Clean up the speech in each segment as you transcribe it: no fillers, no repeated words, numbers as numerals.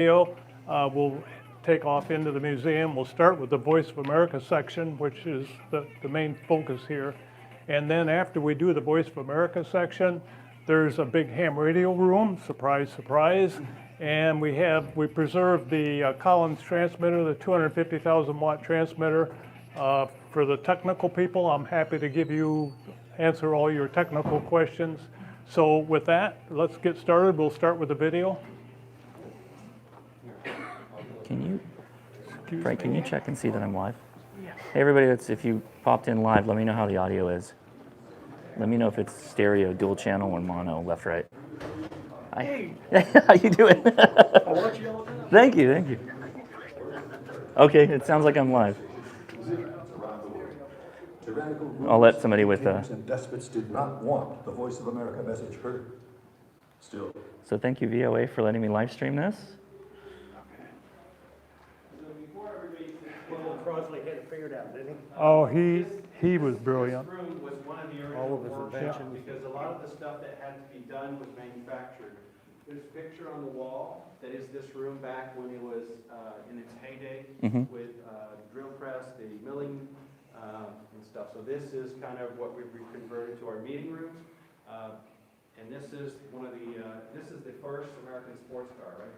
video. We'll take off into the museum. We'll start with the Voice of America section, which is the main focus here. And then after we do the Voice of America section, there's a big ham radio room, surprise, surprise. And we preserved the Collins transmitter, the 250,000 watt transmitter. For the technical people, I'm happy to answer all your technical questions. So with that, let's get started. We'll start with the video. Frank, can you check and see that I'm live? Yeah. Hey everybody, if you popped in live, let me know how the audio is. Let me know if it's stereo, dual channel, or mono, left, right. Hey! How you doing? I watch you all the time. Thank you. Okay, it sounds like I'm live. I'll let somebody with and despots did not want the Voice of America message heard. Still. So thank you, VOA, for letting me live stream this. Crosley had it figured out, didn't he? Oh, he was brilliant. This room was one of the All of original his workshops inventions. because a lot of the stuff that had to be done was manufactured. There's a picture on the wall that is this room back when it was in its heyday with drill press, the milling and stuff. So this is kind of what we've converted to our meeting rooms. And this is this is the first American sports car, right?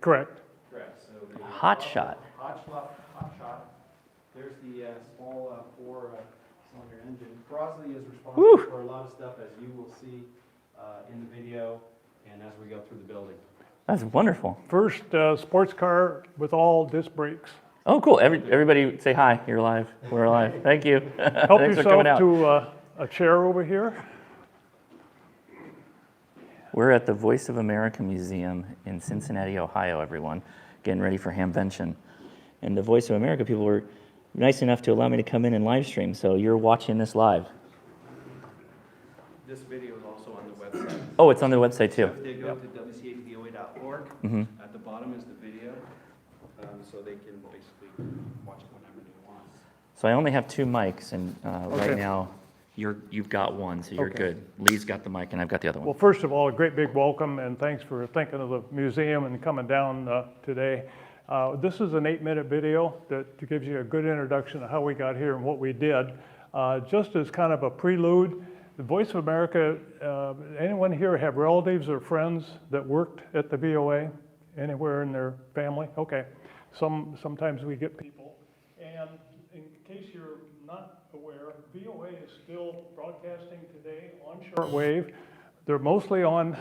Correct. Correct. So the Hot shot. Hot shot. There's the small four-cylinder engine. Crosley is responsible for a lot of stuff, as you will see in the video and as we go through the building. That's wonderful. First sports car with all disc brakes. Oh, cool. Everybody say hi. You're live. We're live. Thank you. Help Thanks for coming yourself out. to a chair over here. We're at the Voice of America Museum in Cincinnati, Ohio, everyone, getting ready for Hamvention. And the Voice of America people were nice enough to allow me to come in and live stream, so you're watching this live. This video is also on the website. Oh, it's on the website too. So if they go to wcavoa.org, at the bottom is the video, so they can basically watch it whenever they want. So I only have two mics, and Okay. right now you've got one, so you're Okay. good. Lee's got the mic, and I've got the other one. Well, first of all, a great big welcome and thanks for thinking of the museum and coming down today. This is an 8-minute video that gives you a good introduction of how we got here and what we did. Just as kind of a prelude, the Voice of America, anyone here have relatives or friends that worked at the VOA? Anywhere in their family? Okay. Sometimes we get people. And in case you're not aware, VOA is still broadcasting today on shortwave. They're mostly on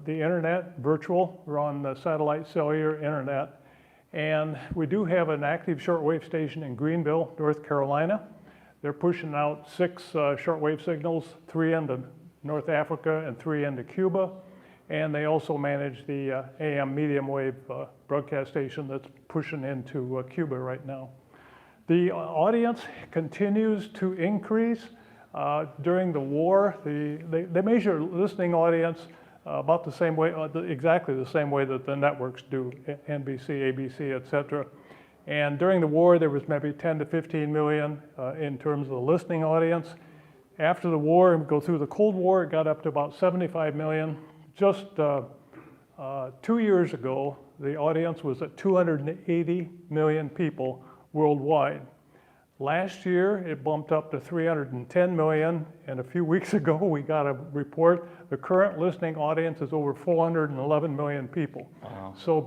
the internet, virtual. We're on the satellite cellular internet. And we do have an active shortwave station in Greenville, North Carolina. They're pushing out 6 shortwave signals, 3 into North Africa and 3 into Cuba. And they also manage the AM medium wave broadcast station that's pushing into Cuba right now. The audience continues to increase. During the war, they measure listening audience about the same way, exactly the same way that the networks do, NBC, ABC, et cetera. And during the war, there was maybe 10 to 15 million in terms of the listening audience. After the war, and go through the Cold War, it got up to about 75 million. Just 2 years ago, the audience was at 280 million people worldwide. Last year, it bumped up to 310 million, and a few weeks ago, we got a report. The current listening audience is over 411 million people. Wow. So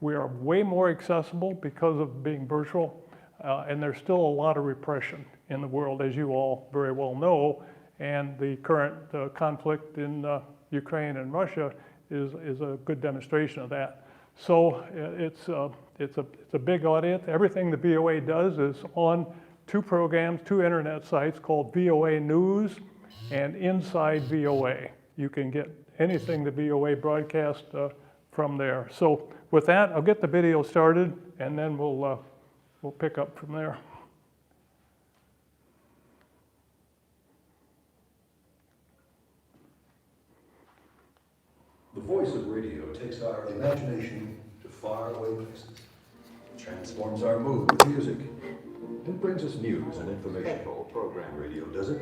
we are way more accessible because of being virtual, and there's still a lot of repression in the world, as you all very well know, and the current conflict in Ukraine and Russia is a good demonstration of that. So it's a big audience. Everything the VOA does is on 2 programs, 2 internet sites called VOA News and Inside VOA. You can get anything the VOA broadcast from there. So with that, I'll get the video started and then we'll pick up from there. The voice of radio takes our imagination to faraway places, transforms our mood with music, and brings us news and information. Program radio does it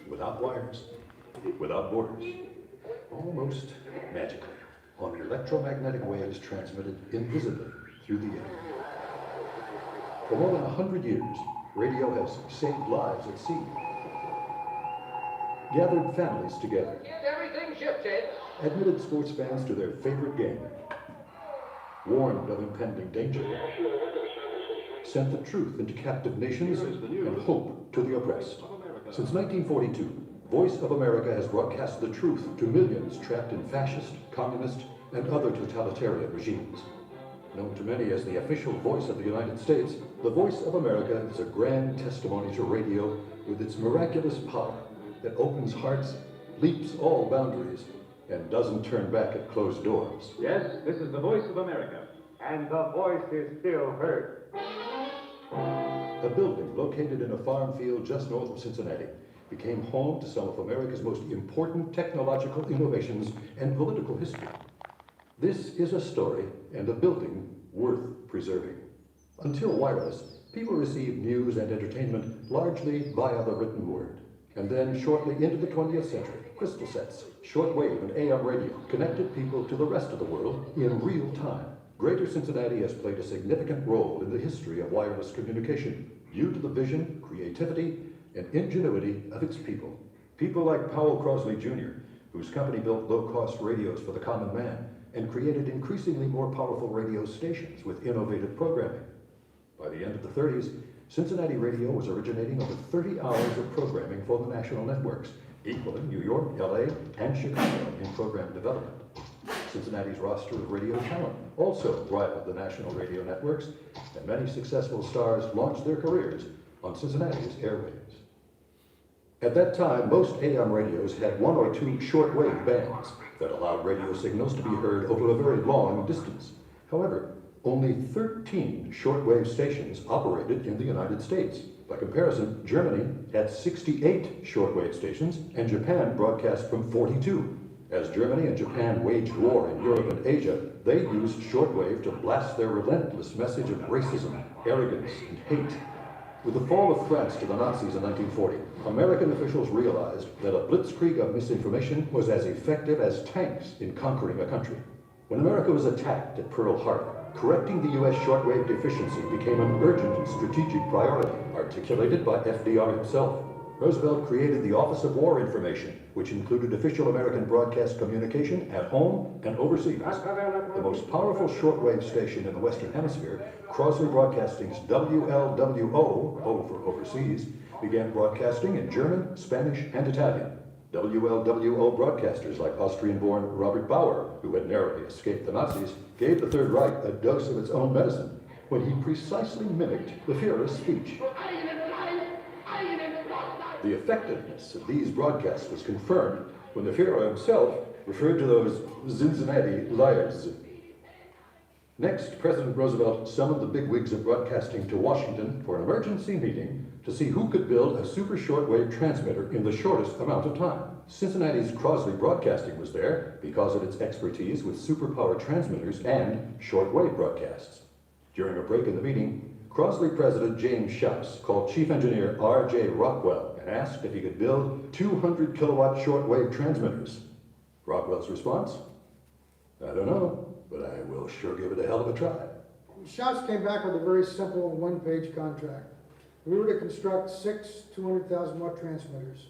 without wires, without borders, almost magically. on electromagnetic waves transmitted invisibly through the air. For more than 100 years, radio has saved lives at sea, gathered families together, Get everything shifted. admitted sports fans to their favorite game, warned of impending danger, sent the truth into captive nations, and hope to the oppressed. Since 1942, Voice of America has broadcast the truth to millions trapped in fascist, communist, and other totalitarian regimes. Known to many as the official voice of the United States, the Voice of America is a grand testimony to radio with its miraculous power that opens hearts, leaps all boundaries, and doesn't turn back at closed doors. Yes, this is the Voice of America. And the voice is still heard. A building located in a farm field just north of Cincinnati became home to some of America's most important technological innovations and political history. This is a story and a building worth preserving. Until wireless, people received news and entertainment largely via the written word. And then, shortly into the 20th century, crystal sets, shortwave and AM radio connected people to the rest of the world in real time. Greater Cincinnati has played a significant role in the history of wireless communication, due to the vision, creativity, and ingenuity of its people. People like Powel Crosley Jr., whose company built low-cost radios for the common man and created increasingly more powerful radio stations with innovative programming. By the end of the 30s, Cincinnati radio was originating over 30 hours of programming for the national networks, equaling New York, LA, and Chicago in program development. Cincinnati's roster of radio talent also rivaled the national radio networks, and many successful stars launched their careers on Cincinnati's airwaves. At that time, most AM radios had one or two shortwave bands that allowed radio signals to be heard over a very long distance. However, only 13 shortwave stations operated in the United States. By comparison, Germany had 68 shortwave stations, and Japan broadcast from 42. As Germany and Japan waged war in Europe and Asia, they used shortwave to blast their relentless message of racism, arrogance, and hate. With the fall of France to the Nazis in 1940, American officials realized that a blitzkrieg of misinformation was as effective as tanks in conquering a country. When America was attacked at Pearl Harbor, correcting the U.S. shortwave deficiency became an urgent strategic priority, articulated by FDR himself. Roosevelt created the Office of War Information, which included official American broadcast communication at home and overseas. The most powerful shortwave station in the Western Hemisphere, Crosley Broadcasting's WLWO, O for overseas, began broadcasting in German, Spanish, and Italian. WLWO broadcasters like Austrian-born Robert Bauer, who had narrowly escaped the Nazis, gave the Third Reich a dose of its own medicine when he precisely mimicked the Führer's speech. The effectiveness of these broadcasts was confirmed when the Führer himself referred to those Cincinnati liars. Next, President Roosevelt summoned the bigwigs of broadcasting to Washington for an emergency meeting to see who could build a super shortwave transmitter in the shortest amount of time. Cincinnati's Crosley Broadcasting was there because of its expertise with superpower transmitters and shortwave broadcasts. During a break in the meeting, Crosley President James Schaus called Chief Engineer R.J. Rockwell and asked if he could build 200 kilowatt shortwave transmitters. Rockwell's response? I don't know, but I will sure give it a hell of a try. Schaus came back with a very simple one-page contract. We were to construct 6 200,000 watt transmitters,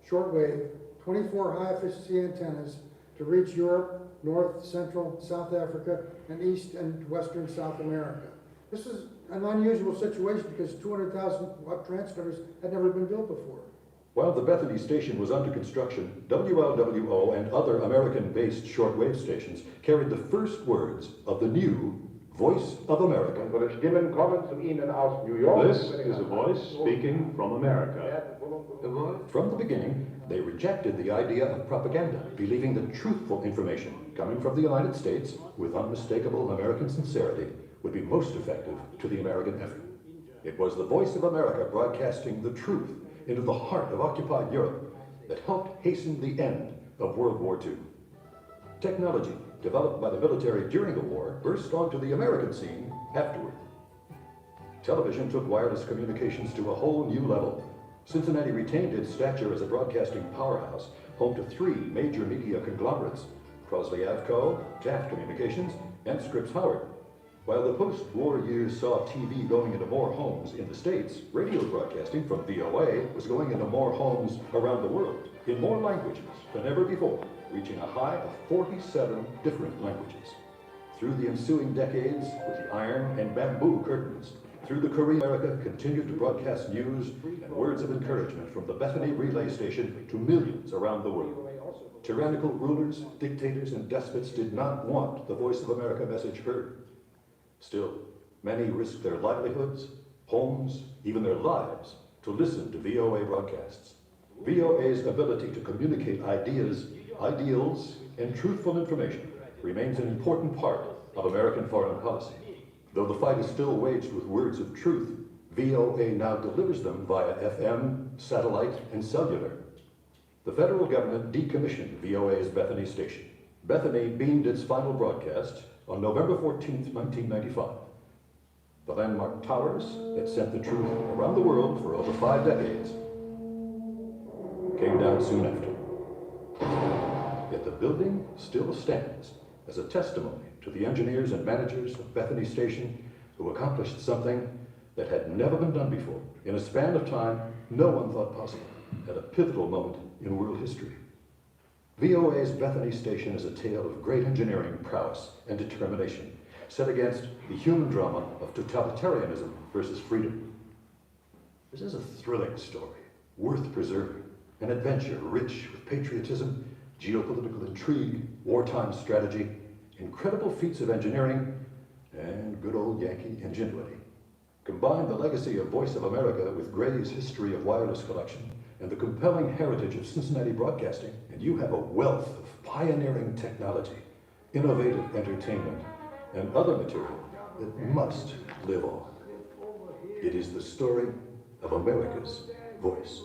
shortwave, 24 high-efficiency antennas to reach Europe, North, Central, South Africa, and East and Western South America. This is an unusual situation because 200,000 watt transmitters had never been built before. While the Bethany station was under construction, WLWO and other American-based shortwave stations carried the first words of the new Voice of America. This is a voice speaking from America. From the beginning, they rejected the idea of propaganda, believing that truthful information coming from the United States with unmistakable American sincerity would be most effective to the American effort. It was the Voice of America broadcasting the truth into the heart of occupied Europe that helped hasten the end of World War II. Technology developed by the military during the war burst onto the American scene afterward. Television took wireless communications to a whole new level. Cincinnati retained its stature as a broadcasting powerhouse, home to 3 major media conglomerates: Crosley Avco, Taft Communications, and Scripps Howard. While the post-war years saw TV going into more homes in the States, radio broadcasting from VOA was going into more homes around the world, in more languages than ever before, reaching a high of 47 different languages. Through the ensuing decades, with the iron and bamboo curtains, through the Korea, America continued to broadcast news and words of encouragement from the Bethany relay station to millions around the world. Tyrannical rulers, dictators, and despots did not want the Voice of America message heard. Still, many risked their livelihoods, homes, even their lives, to listen to VOA broadcasts. VOA's ability to communicate ideas, ideals, and truthful information remains an important part of American foreign policy. Though the fight is still waged with words of truth, VOA now delivers them via FM, satellite, and cellular. The federal government decommissioned VOA's Bethany station. Bethany beamed its final broadcast on November 14, 1995. The landmark towers that sent the truth around the world for over 5 decades came down soon after. Yet the building still stands as a testimony to the engineers and managers of Bethany Station who accomplished something that had never been done before in a span of time no one thought possible at a pivotal moment in world history. VOA's Bethany Station is a tale of great engineering prowess and determination set against the human drama of totalitarianism versus freedom. This is a thrilling story, worth preserving, an adventure rich with patriotism, geopolitical intrigue, wartime strategy, incredible feats of engineering, and good old Yankee ingenuity. Combine the legacy of Voice of America with Gray's history of wireless collection and the compelling heritage of Cincinnati broadcasting, and you have a wealth of pioneering technology, innovative entertainment, and other material that must live on. It is the story of America's voice.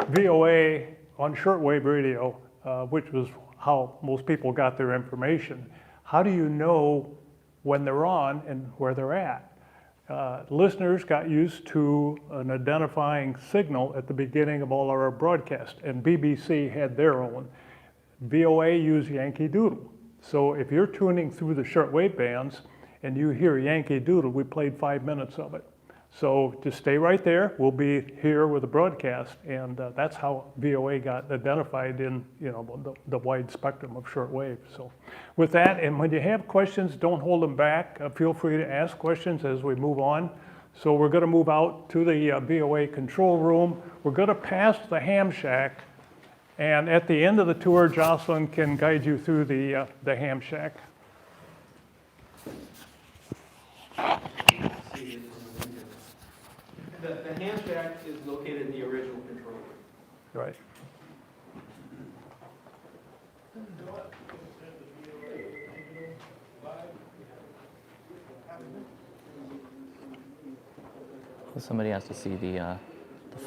VOA on shortwave radio, which was how most people got their information. How do you know when they're on and where they're at? Listeners got used to an identifying signal at the beginning of all our broadcasts, and BBC had their own. VOA used Yankee Doodle. So if you're tuning through the shortwave bands and you hear Yankee Doodle, we played 5 minutes of it. So just stay right there. We'll be here with the broadcast, and that's how VOA got identified in the wide spectrum of shortwave. So with that, and when you have questions, don't hold them back. Feel free to ask questions as we move on. So we're going to move out to the VOA control room. We're going to pass the ham shack, and at the end of the tour, Jocelyn can guide you through the ham shack. The ham shack is located in the original control room. Right. Well, somebody has to see the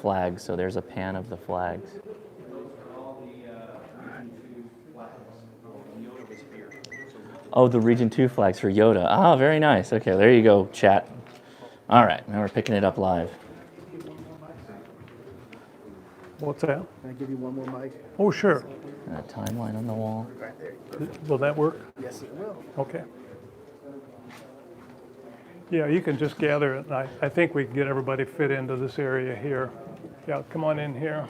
flags, so there's a pan of the flags. Those are all the Region 2 flags. Yoda was here. Oh, the Region 2 flags for Yoda. Ah, very nice. Okay, there you go, chat. All right, now we're picking it up live. What's that? Can I give you one more mic? Oh, sure. And a timeline on the wall. Right there. Will that work? Yes, it will. Okay. Yeah, you can just gather it. I think we can get everybody fit into this area here. Yeah, come on in here.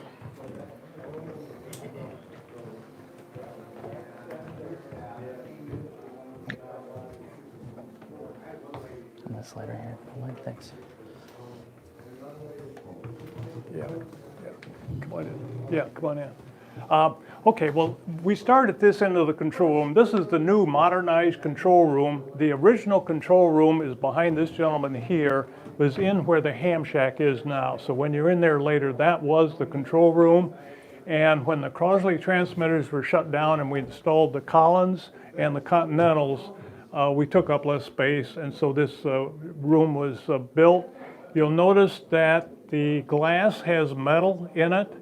I'm going to slide right here. Oh, thanks. Yeah, come on in. Yeah, come on in. Okay, well, we start at this end of the control room. This is the new modernized control room. The original control room is behind this gentleman here, was in where the ham shack is now. So when you're in there later, that was the control room. And when the Crosley transmitters were shut down and we installed the Collins and the Continentals, we took up less space, and so this room was built. You'll notice that the glass has metal in it,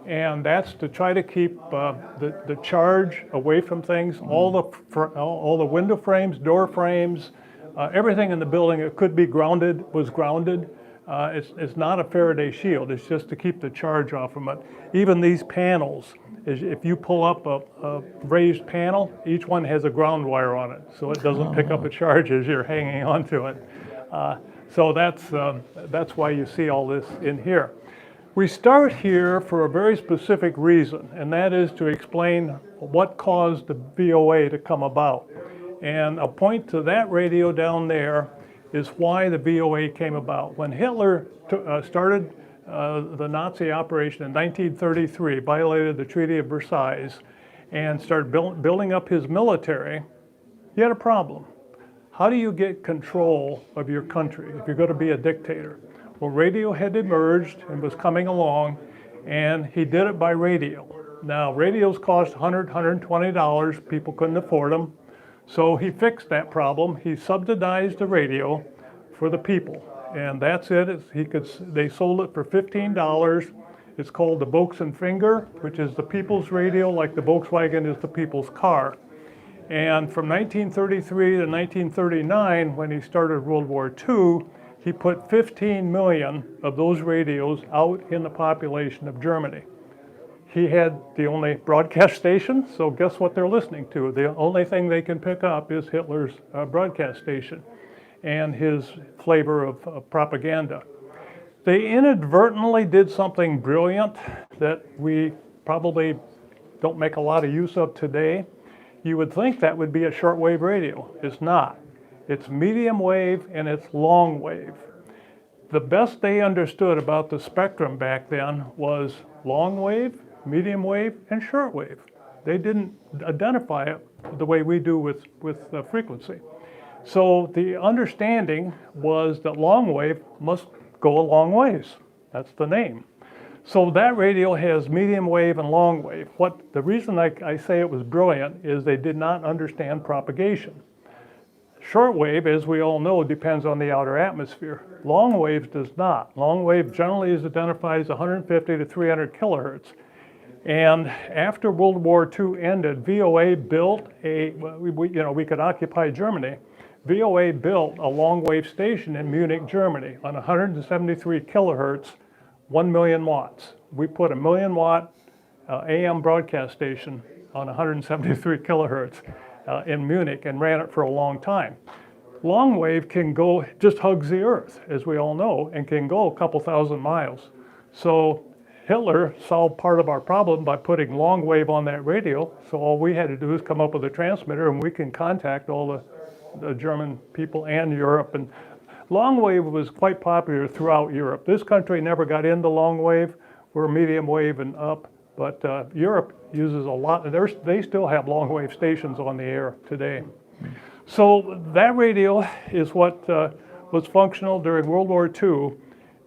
And that's to try to keep the charge away from things. All the window frames, door frames, everything in the building that could be grounded was grounded. It's not a Faraday shield, it's just to keep the charge off from it. Even these panels, if you pull up a raised panel, each one has a ground wire on it, so it doesn't pick up a charge as you're hanging onto it. So that's why you see all this in here. We start here for a very specific reason, and that is to explain what caused the VOA to come about. And I'll point to that radio down there is why the VOA came about. When Hitler started the Nazi operation in 1933, violated the Treaty of Versailles, and started building up his military, he had a problem. How do you get control of your country if you're going to be a dictator? Well, radio had emerged and was coming along, and he did it by radio. Now, radios cost $100, $120. People couldn't afford them. So he fixed that problem. He subsidized the radio for the people, and that's it. They sold it for $15. It's called the Volksempfänger, which is the people's radio, like the Volkswagen is the people's car. And from 1933 to 1939, when he started World War II, he put 15 million of those radios out in the population of Germany. He had the only broadcast station, so guess what they're listening to? The only thing they can pick up is Hitler's broadcast station and his flavor of propaganda. They inadvertently did something brilliant that we probably don't make a lot of use of today. You would think that would be a shortwave radio. It's not. It's medium wave and it's long wave. The best they understood about the spectrum back then was long wave, medium wave, and short wave. They didn't identify it the way we do with frequency. So the understanding was that long wave must go a long ways. That's the name. So that radio has medium wave and long wave. The reason I say it was brilliant is they did not understand propagation. Short wave, as we all know, depends on the outer atmosphere. Long wave does not. Long wave generally is identified as 150 to 300 kilohertz. And after World War II ended, VOA built we could occupy Germany. VOA built a long wave station in Munich, Germany on 173 kilohertz, 1 million watts. We put a 1 million watt AM broadcast station on 173 kilohertz in Munich and ran it for a long time. Long wave can go, just hugs the earth, as we all know, and can go a couple thousand miles. So Hitler solved part of our problem by putting long wave on that radio, so all we had to do is come up with a transmitter and we can contact all the German people and Europe. And long wave was quite popular throughout Europe. This country never got into long wave. We're medium wave and up, but Europe uses a lot. They still have long wave stations on the air today. So that radio is what was functional during World War II.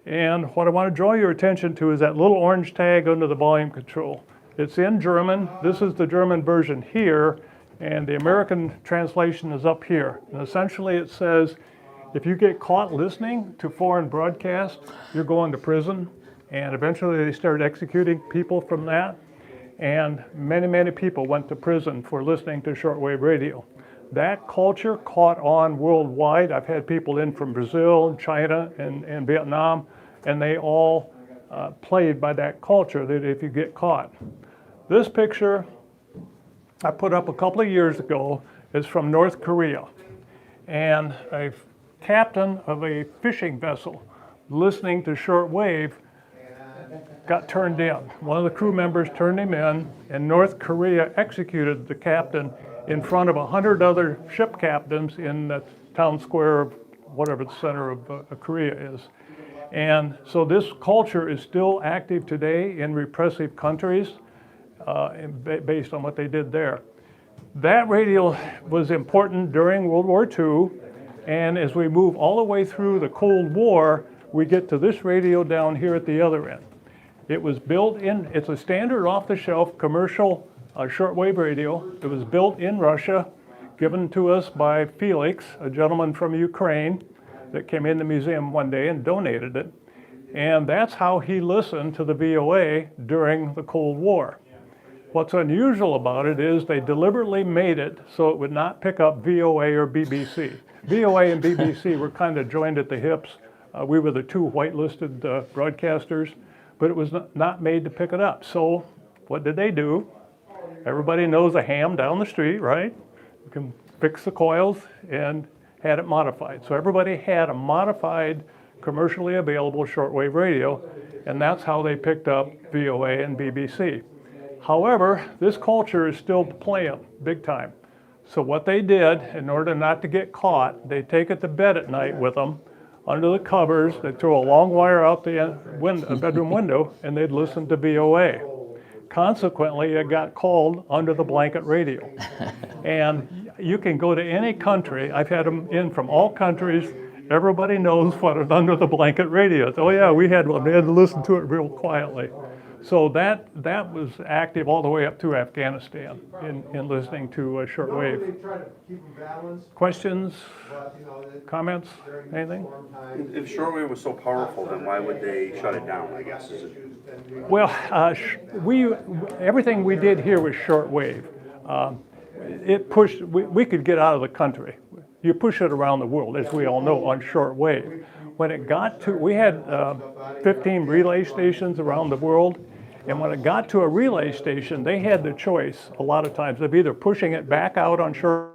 And what I want to draw your attention to is that little orange tag under the volume control. It's in German. This is the German version here, and the American translation is up here. And essentially it says, if you get caught listening to foreign broadcasts, you're going to prison. And eventually they started executing people from that. And many, many people went to prison for listening to shortwave radio. That culture caught on worldwide. I've had people in from Brazil, China, and Vietnam, and they all played by that culture, that if you get caught. This picture I put up a couple of years ago is from North Korea. And a captain of a fishing vessel listening to shortwave got turned in. One of the crew members turned him in, and North Korea executed the captain in front of 100 other ship captains in the town square of whatever the center of Korea is. And so this culture is still active today in repressive countries based on what they did there. That radio was important during World War II, and as we move all the way through the Cold War, we get to this radio down here at the other end. It was built in, it's a standard off-the-shelf commercial shortwave radio. It was built in Russia, given to us by Felix, a gentleman from Ukraine that came in the museum one day and donated it. And that's how he listened to the VOA during the Cold War. What's unusual about it is they deliberately made it so it would not pick up VOA or BBC. VOA and BBC were kind of joined at the hips. We were the two whitelisted broadcasters, but it was not made to pick it up. So what did they do? Everybody knows a ham down the street, right? You can fix the coils and had it modified. So everybody had a modified, commercially available shortwave radio, and that's how they picked up VOA and BBC. However, this culture is still playing big time. So what they did, in order not to get caught, they take it to bed at night with them, under the covers, they throw a long wire out the bedroom window, and they'd listen to VOA. Consequently, it got called under the blanket radio. And you can go to any country, I've had them in from all countries, everybody knows what an under the blanket radio is. Oh yeah, we had one, they had to listen to it real quietly. So that was active all the way up to Afghanistan in listening to shortwave. Normally they try to keep them balanced, questions, but comments, anything? If shortwave was so powerful, then why would they shut it down, I guess? Is it... Well, everything we did here was shortwave. It pushed, we could get out of the country. You push it around the world, as we all know, on shortwave. When it got to, we had 15 relay stations around the world, and when it got to a relay station, they had the choice, a lot of times, of either pushing it back out on short,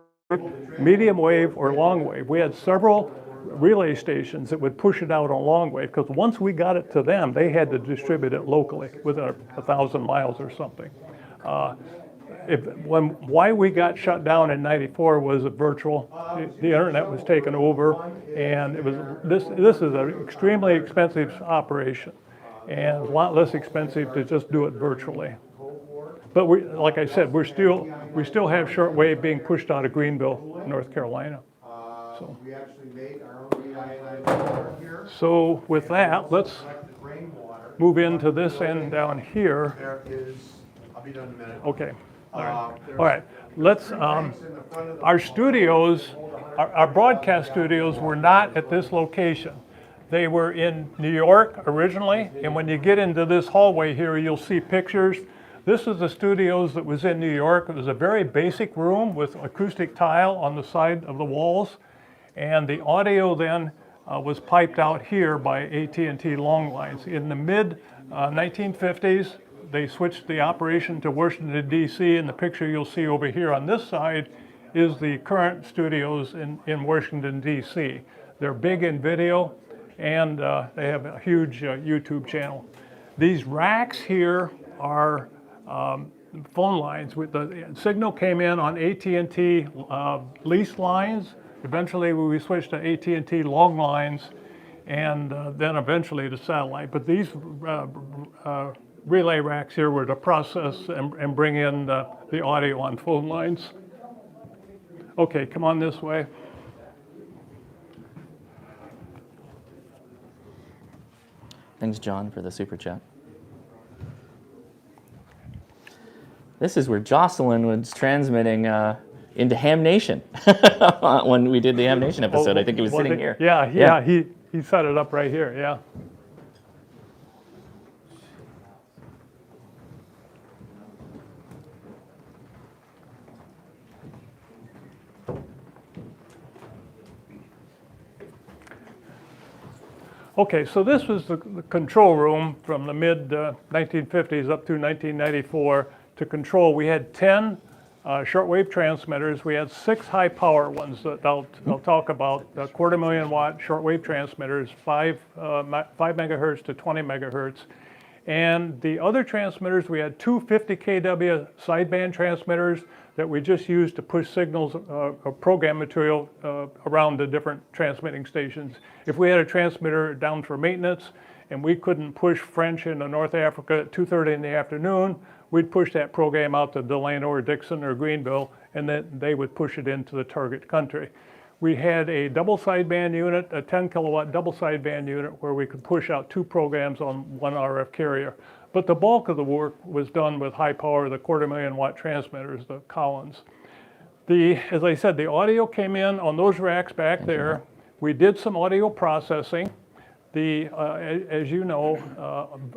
medium wave, or long wave. We had several relay stations that would push it out on long wave, because once we got it to them, they had to distribute it locally within 1,000 miles or something. Why we got shut down in '94 was a virtual. The internet was taken over, and it was this is an extremely expensive operation, and a lot less expensive to just do it virtually. But we, like I said, we still have shortwave being pushed out of Greenville, North Carolina. So, we actually made our own deionized water here. so with that, let's Collected rainwater. move into this end down here. There is, I'll be done in a minute. Okay. All right. There's All right. Let's. tanks in the front of the Our studios, our broadcast studios were not at this location. They were in New York originally, and when you get into this hallway here, you'll see pictures. This is the studios that was in New York. It was a very basic room with acoustic tile on the side of the walls, and the audio then was piped out here by AT&T long lines. In the mid 1950s, they switched the operation to Washington, D.C., and the picture you'll see over here on this side is the current studios in Washington, D.C. They're big in video, and they have a huge YouTube channel. These racks here are phone lines. The signal came in on AT&T leased lines. Eventually, we switched to AT&T long lines, and then eventually to satellite. But these relay racks here were to process and bring in the audio on phone lines. Okay, come on this way. Thanks, John, for the super chat. This is where Jocelyn was transmitting into Ham Nation when we did the Ham Nation episode. I think he was sitting here. Yeah, he set it up right here, yeah. Okay, so this was the control room from the mid 1950s up to 1994. To control, we had 10 shortwave transmitters. We had 6 high power ones that I'll talk about, 250,000 watt shortwave transmitters, 5 megahertz to 20 megahertz. And the other transmitters, we had 2 50 kW sideband transmitters that we just used to push signals of program material around the different transmitting stations. If we had a transmitter down for maintenance and we couldn't push French into North Africa at 2:30 in the afternoon, we'd push that program out to Delano or Dixon or Greenville, and then they would push it into the target country. We had a double sideband unit, a 10 kilowatt double sideband unit where we could push out 2 programs on 1 RF carrier. But the bulk of the work was done with high power, the 250,000 watt transmitters, the Collins. As I said, the audio came in on those racks back there. We did some audio processing. As you know,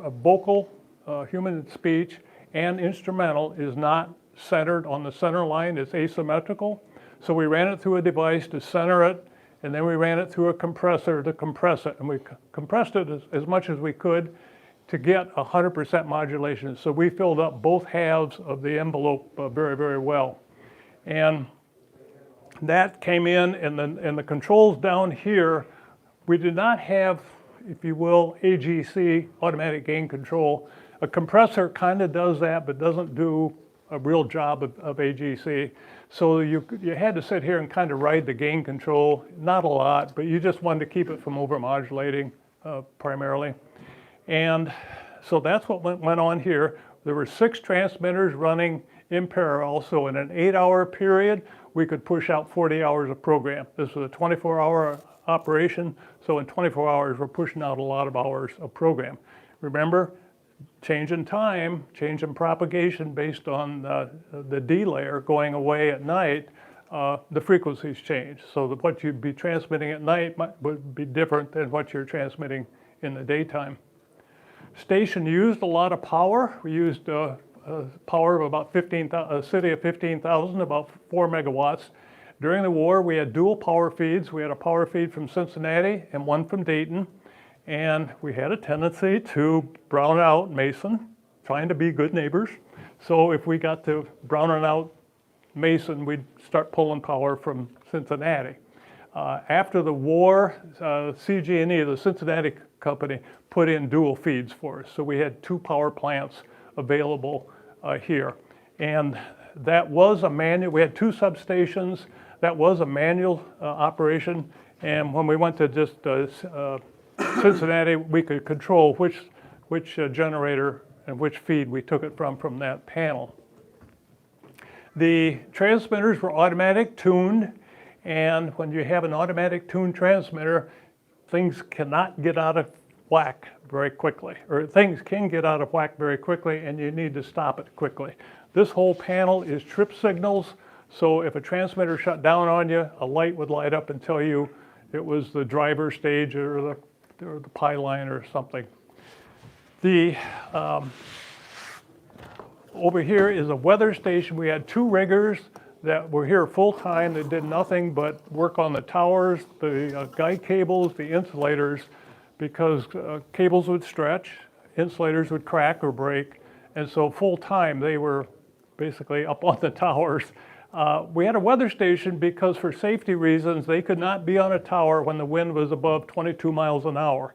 a vocal, human speech, and instrumental is not centered on the center line, it's asymmetrical. So we ran it through a device to center it, and then we ran it through a compressor to compress it. And we compressed it as much as we could to get 100% modulation. So we filled up both halves of the envelope very, very well. And that came in, and the controls down here, we did not have, if you will, AGC, automatic gain control. A compressor kind of does that, but doesn't do a real job of AGC. So you had to sit here and kind of ride the gain control, not a lot, but you just wanted to keep it from overmodulating primarily. And so that's what went on here. There were 6 transmitters running in parallel. So in an 8-hour period, we could push out 40 hours of program. This was a 24-hour operation. So in 24 hours, we're pushing out a lot of hours of program. Remember, change in time, change in propagation based on the D layer going away at night, the frequencies change. So that what you'd be transmitting at night would be different than what you're transmitting in the daytime. Station used a lot of power. We used power of about a city of 15,000, about 4 megawatts. During the war, we had dual power feeds. We had a power feed from Cincinnati and one from Dayton. And we had a tendency to brown out Mason, trying to be good neighbors. So if we got to browning out Mason, we'd start pulling power from Cincinnati. After the war, CG&E, the Cincinnati company, put in dual feeds for us. So we had 2 power plants available here. And that was a manual. We had 2 substations. That was a manual operation. And when we went to just Cincinnati, we could control which generator and which feed we took it from that panel. The transmitters were automatic tuned, and when you have an automatic tuned transmitter, things cannot get out of whack very quickly, or things can get out of whack very quickly, and you need to stop it quickly. This whole panel is trip signals, so if a transmitter shut down on you, a light would light up and tell you it was the driver stage or the pi line or something. Over here is a weather station. We had 2 riggers that were here full time that did nothing but work on the towers, the guide cables, the insulators, because cables would stretch, insulators would crack or break, and so full time they were basically up on the towers. We had a weather station because for safety reasons, they could not be on a tower when the wind was above 22 miles an hour.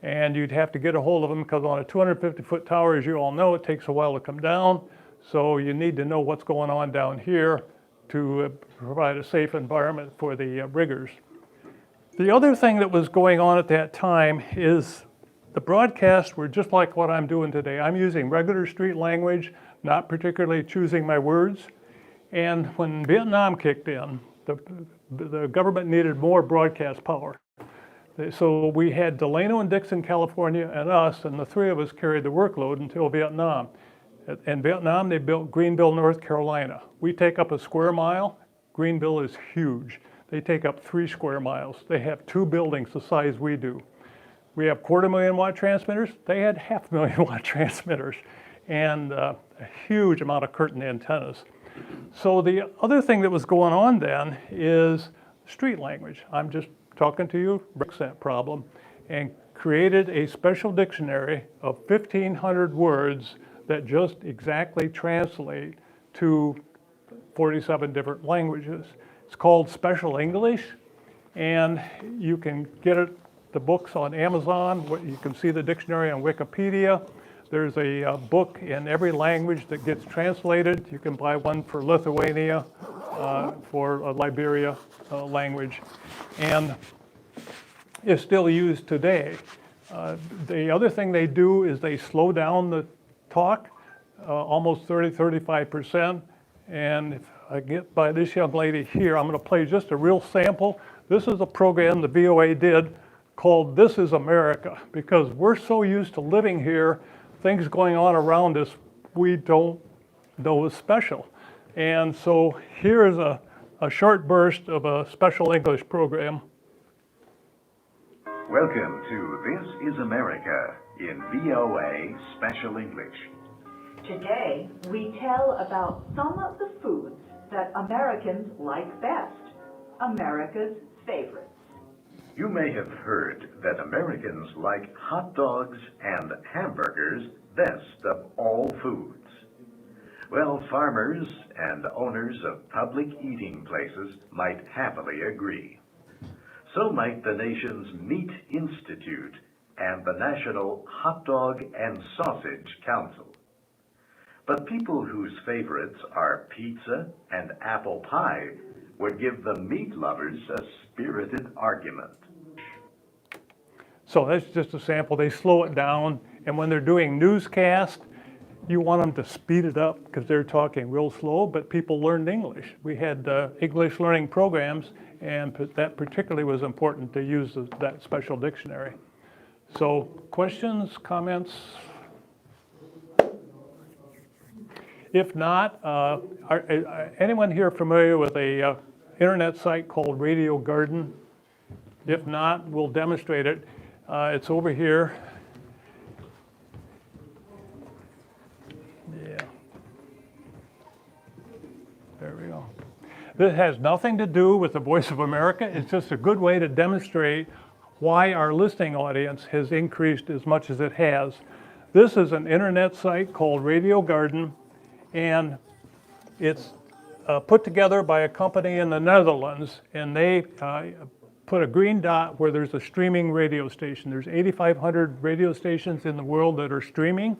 And you'd have to get a hold of them because on a 250-foot tower, as you all know, it takes a while to come down. So you need to know what's going on down here to provide a safe environment for the riggers. The other thing that was going on at that time is the broadcasts were just like what I'm doing today. I'm using regular street language, not particularly choosing my words. And when Vietnam kicked in, the government needed more broadcast power. So we had Delano and Dixon, California, and us, and the 3 of us carried the workload until Vietnam. In Vietnam, they built Greenville, North Carolina. We take up a square mile. Greenville is huge. They take up 3 square miles. They have 2 buildings the size we do. We have 250,000-watt transmitters. They had 500,000-watt transmitters and a huge amount of curtain antennas. So the other thing that was going on then is street language. I'm just talking to you, that problem, and created a special dictionary of 1,500 words that just exactly translate to 47 different languages. It's called Special English, and you can get the books on Amazon. You can see the dictionary on Wikipedia. There's a book in every language that gets translated. You can buy one for Lithuania, for Liberia language, and is still used today. The other thing they do is they slow down the talk almost 35%. And if I get by this young lady here, I'm going to play just a real sample. This is a program the VOA did called This is America, because we're so used to living here, things going on around us we don't know is special. And so here is a short burst of a special English program. Welcome to This is America in VOA Special English. Today, we tell about some of the foods that Americans like best, America's favorites. You may have heard that Americans like hot dogs and hamburgers best of all foods. Well, farmers and owners of public eating places might happily agree. So might the nation's Meat Institute and the National Hot Dog and Sausage Council. But people whose favorites are pizza and apple pie would give the meat lovers a spirited argument. So that's just a sample. They slow it down, and when they're doing newscast, you want them to speed it up because they're talking real slow, but people learned English. We had English learning programs, and that particularly was important to use that special dictionary. So questions, comments? If not, anyone here familiar with a internet site called Radio Garden? If not, we'll demonstrate it. It's over here. Yeah. There we go. This has nothing to do with the Voice of America. It's just a good way to demonstrate why our listening audience has increased as much as it has. This is an internet site called Radio Garden, and it's put together by a company in the Netherlands, and they put a green dot where there's a streaming radio station. There's 8,500 radio stations in the world that are streaming,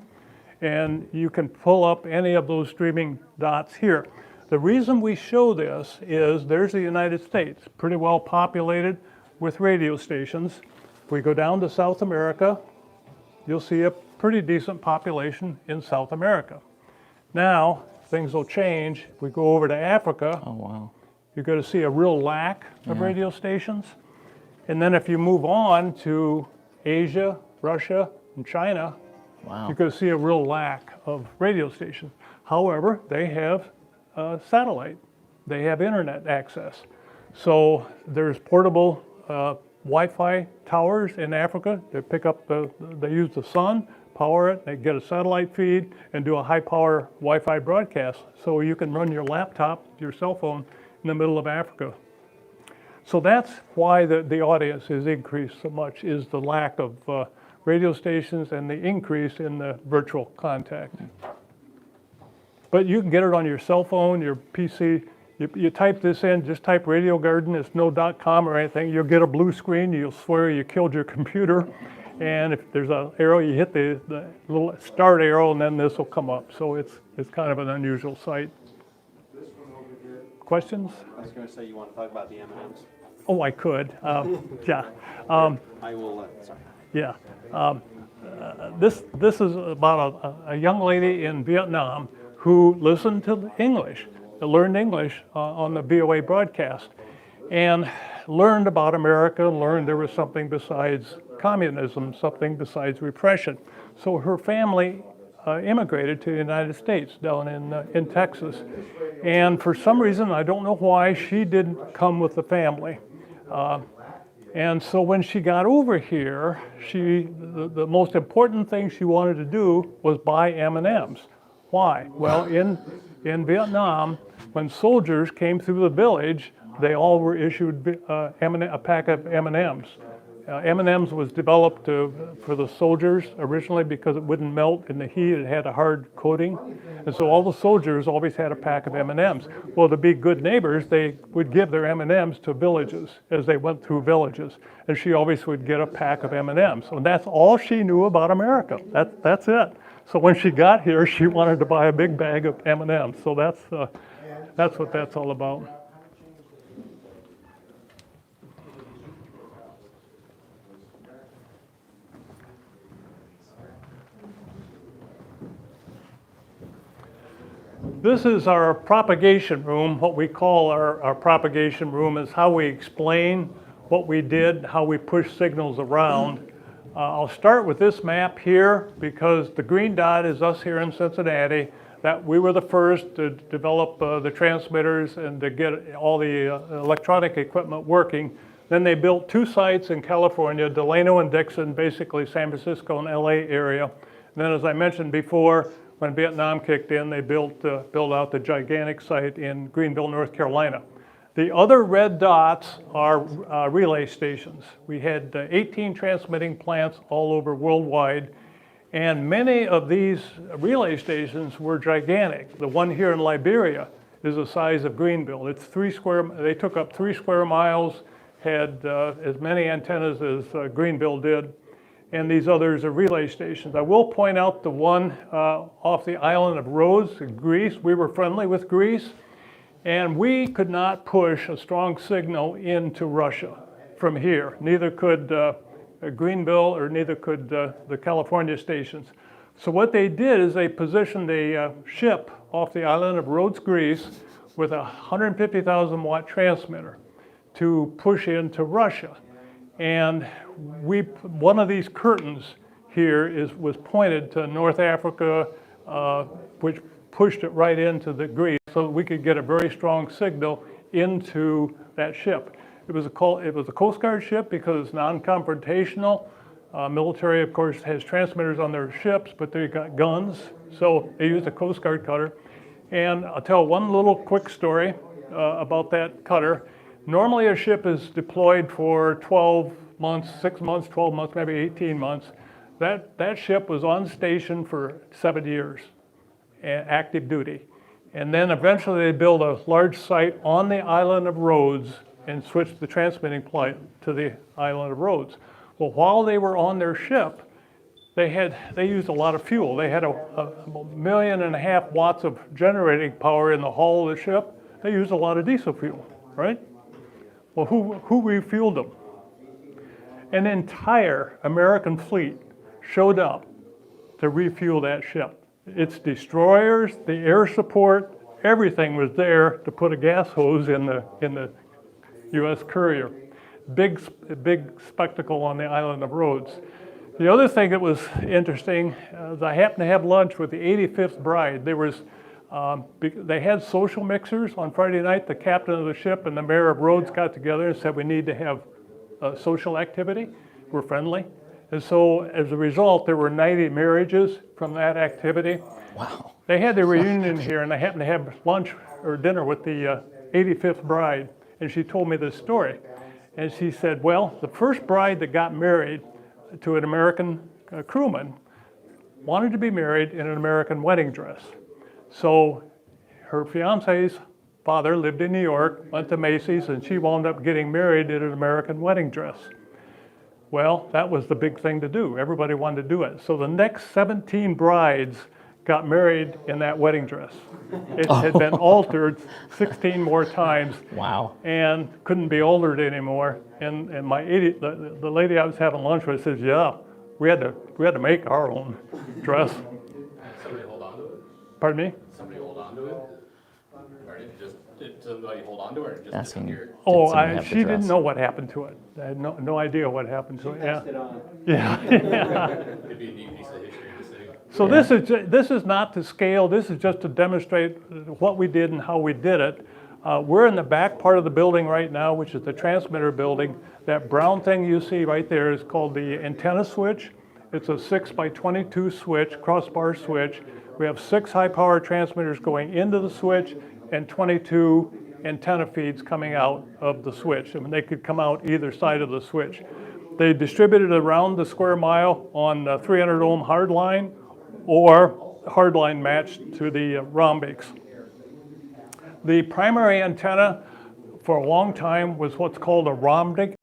and you can pull up any of those streaming dots here. The reason we show this is there's the United States, pretty well populated with radio stations. If we go down to South America, you'll see a pretty decent population in South America. Now, things will change. If we go over to Africa, Oh, wow. you're going to see a real lack of radio stations. And then if you move on to Asia, Russia, and China, Wow. you're going to see a real lack of radio stations. However, they have satellite. They have internet access. So there's portable Wi-Fi towers in Africa. They pick up they use the sun, power it, they get a satellite feed, and do a high-power Wi-Fi broadcast. So you can run your laptop, your cell phone, in the middle of Africa. So that's why the audience has increased so much, is the lack of radio stations and the increase in the virtual contact. But you can get it on your cell phone, your PC. You type this in, just type Radio Garden, it's no .com or anything. You'll get a blue screen, you'll swear you killed your computer. And if there's an arrow, you hit the little start arrow, and then this will come up. So it's kind of an unusual site. Questions? I was going to say, you want to talk about the M&Ms? Oh, I could. Yeah. I will, sorry. Yeah. This is about a young lady in Vietnam who listened to English, learned English on the VOA broadcast, and learned about America, learned there was something besides communism, something besides repression. So her family immigrated to the United States down in Texas. And for some reason, I don't know why, she didn't come with the family. And so when she got over here, the most important thing she wanted to do was buy M&Ms. Why? Well, in Vietnam, when soldiers came through the village, they all were issued a pack of M&Ms. M&Ms was developed for the soldiers originally because it wouldn't melt in the heat. It had a hard coating. And so all the soldiers always had a pack of M&Ms. Well, to be good neighbors, they would give their M&Ms to villages as they went through villages. And she always would get a pack of M&Ms. And that's all she knew about America. That's it. So when she got here, she wanted to buy a big bag of M&Ms. So that's what that's all about. This is our propagation room. What we call our propagation room is how we explain what we did, how we push signals around. I'll start with this map here because the green dot is us here in Cincinnati. That we were the first to develop the transmitters and to get all the electronic equipment working Then they built 2 sites in California, Delano and Dixon, basically San Francisco and LA area. And then as I mentioned before, when Vietnam kicked in, they built out the gigantic site in Greenville, North Carolina. The other red dots are relay stations. We had 18 transmitting plants all over worldwide, and many of these relay stations were gigantic. The one here in Liberia is the size of Greenville. It's they took up 3 square miles, had as many antennas as Greenville did, and these others are relay stations. I will point out the one off the island of Rhodes in Greece. We were friendly with Greece, and we could not push a strong signal into Russia from here. Neither could Greenville, or neither could the California stations. So what they did is they positioned a ship off the island of Rhodes, Greece, with a 150,000 watt transmitter to push into Russia. And one of these curtains here was pointed to North Africa, which pushed it right into the Greece, so that we could get a very strong signal into that ship. It was a Coast Guard ship because it's non-confrontational. Military, of course, has transmitters on their ships, but they got guns, so they used a Coast Guard cutter. And I'll tell one little quick story about that cutter. Normally a ship is deployed for 12 months, 6 months, 12 months, maybe 18 months. That ship was on station for 7 years, active duty. And then eventually they built a large site on the island of Rhodes and switched the transmitting plant to the island of Rhodes. Well, while they were on their ship, they used a lot of fuel. They had a 1.5 million watts of generating power in the hull of the ship. They used a lot of diesel fuel, right? Well, who refueled them? An entire American fleet showed up to refuel that ship. Its destroyers, the air support, everything was there to put a gas hose in the U.S. Courier. Big spectacle on the island of Rhodes. The other thing that was interesting is I happened to have lunch with the 85th Bride. They had social mixers on Friday night. The captain of the ship and the mayor of Rhodes got together and said we need to have social activity. We're friendly. And so as a result, there were 90 marriages from that activity. Wow. They had their reunion here, and I happened to have lunch or dinner with the 85th Bride, and she told me this story. And she said, well, the first bride that got married to an American crewman wanted to be married in an American wedding dress. So her fiance's father lived in New York, went to Macy's, and she wound up getting married in an American wedding dress. Well, that was the big thing to do. Everybody wanted to do it. So the next 17 brides got married in that wedding dress. It had been altered 16 more times. Wow. And couldn't be altered anymore. And the lady I was having lunch with says, yeah, we had to make our own dress. Somebody hold on to it? Pardon me? Somebody hold on to it? Or did somebody hold on to it, or just Asking. disappeared? She didn't know what happened to it. I had no idea what happened to it. Passed it on. Yeah. It'd be a neat piece of history to see. So this is not to scale. This is just to demonstrate what we did and how we did it. We're in the back part of the building right now, which is the transmitter building. That brown thing you see right there is called the antenna switch. It's a 6x22 switch, crossbar switch. We have 6 high-power transmitters going into the switch and 22 antenna feeds coming out of the switch. I mean, they could come out either side of the switch. They distributed around the square mile on 300 ohm hardline or hardline matched to the rhombics. The primary antenna for a long time was what's called a rhombic.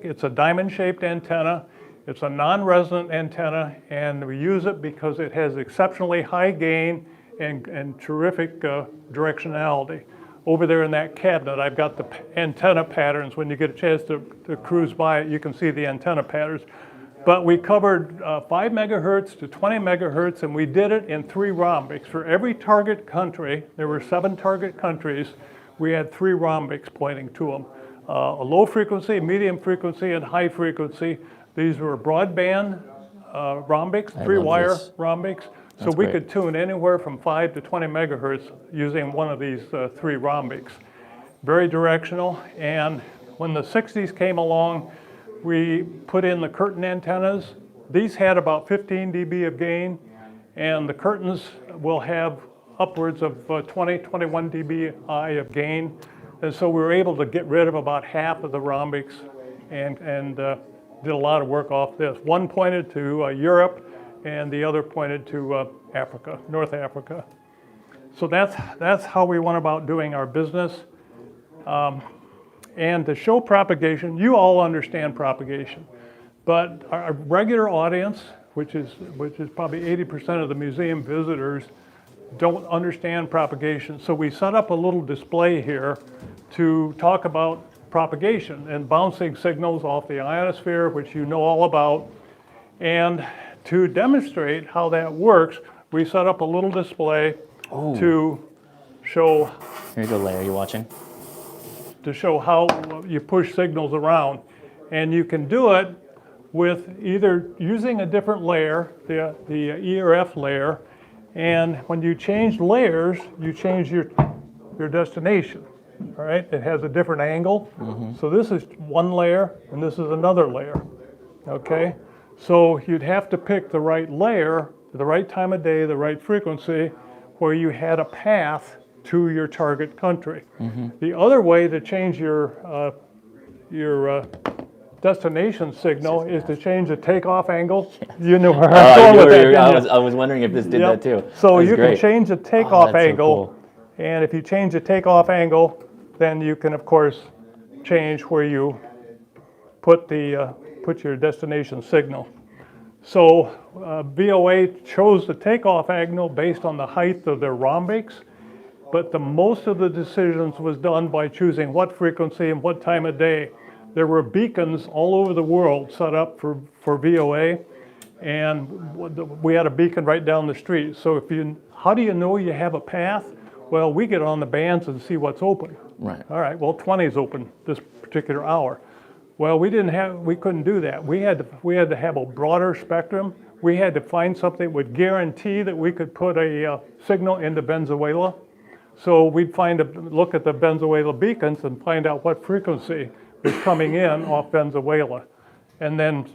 It's a diamond-shaped antenna. It's a non-resonant antenna, and we use it because it has exceptionally high gain and terrific directionality. Over there in that cabinet, I've got the antenna patterns. When you get a chance to cruise by it, you can see the antenna patterns. But we covered 5 megahertz to 20 megahertz, and we did it in 3 rhombics. For every target country, there were 7 target countries, we had 3 rhombics pointing to them. A low frequency, medium frequency, and high frequency. These were broadband rhombics, 3-wire rhombics. So we could tune anywhere from 5 to 20 megahertz using one of these 3 rhombics. Very directional, and When the 60s came along, we put in the curtain antennas. These had about 15 dB of gain, and the curtains will have upwards of 20, 21 dBi of gain. And so we were able to get rid of about half of the rhombics and did a lot of work off this. One pointed to Europe, and the other pointed to Africa, North Africa. So that's how we went about doing our business. And to show propagation, you all understand propagation, but our regular audience, which is probably 80% of the museum visitors, don't understand propagation. So we set up a little display here to talk about propagation and bouncing signals off the ionosphere, which you know all about. And to demonstrate how that works, we set up a little display to show. Here you go, Larry. Are you watching? To show how you push signals around. And you can do it with either using a different layer, the E or F layer, and when you change layers, you change your destination, all right? It has a different angle. So this is one layer, and this is another layer, okay? So you'd have to pick the right layer, the right time of day, the right frequency, where you had a path to your target country. The other way to change your destination signal is to change the takeoff angle. You know where I'm going with that, didn't you? I was wondering if this did that too. So That's you great. can change the takeoff that's so angle, cool. and if you change the takeoff angle, then you can of course change where you put your destination signal. So VOA chose the takeoff angle based on the height of their rhombics, but the most of the decisions was done by choosing what frequency and what time of day. There were beacons all over the world set up for VOA, and we had a beacon right down the street. So how do you know you have a path? Well, we get on the bands and see what's open. Right. All right, well, 20 is open this particular hour. Well, we couldn't do that. We had to have a broader spectrum. We had to find something that would guarantee that we could put a signal into Venezuela. So we'd look at the Venezuela beacons and find out what frequency is coming in off Venezuela. And then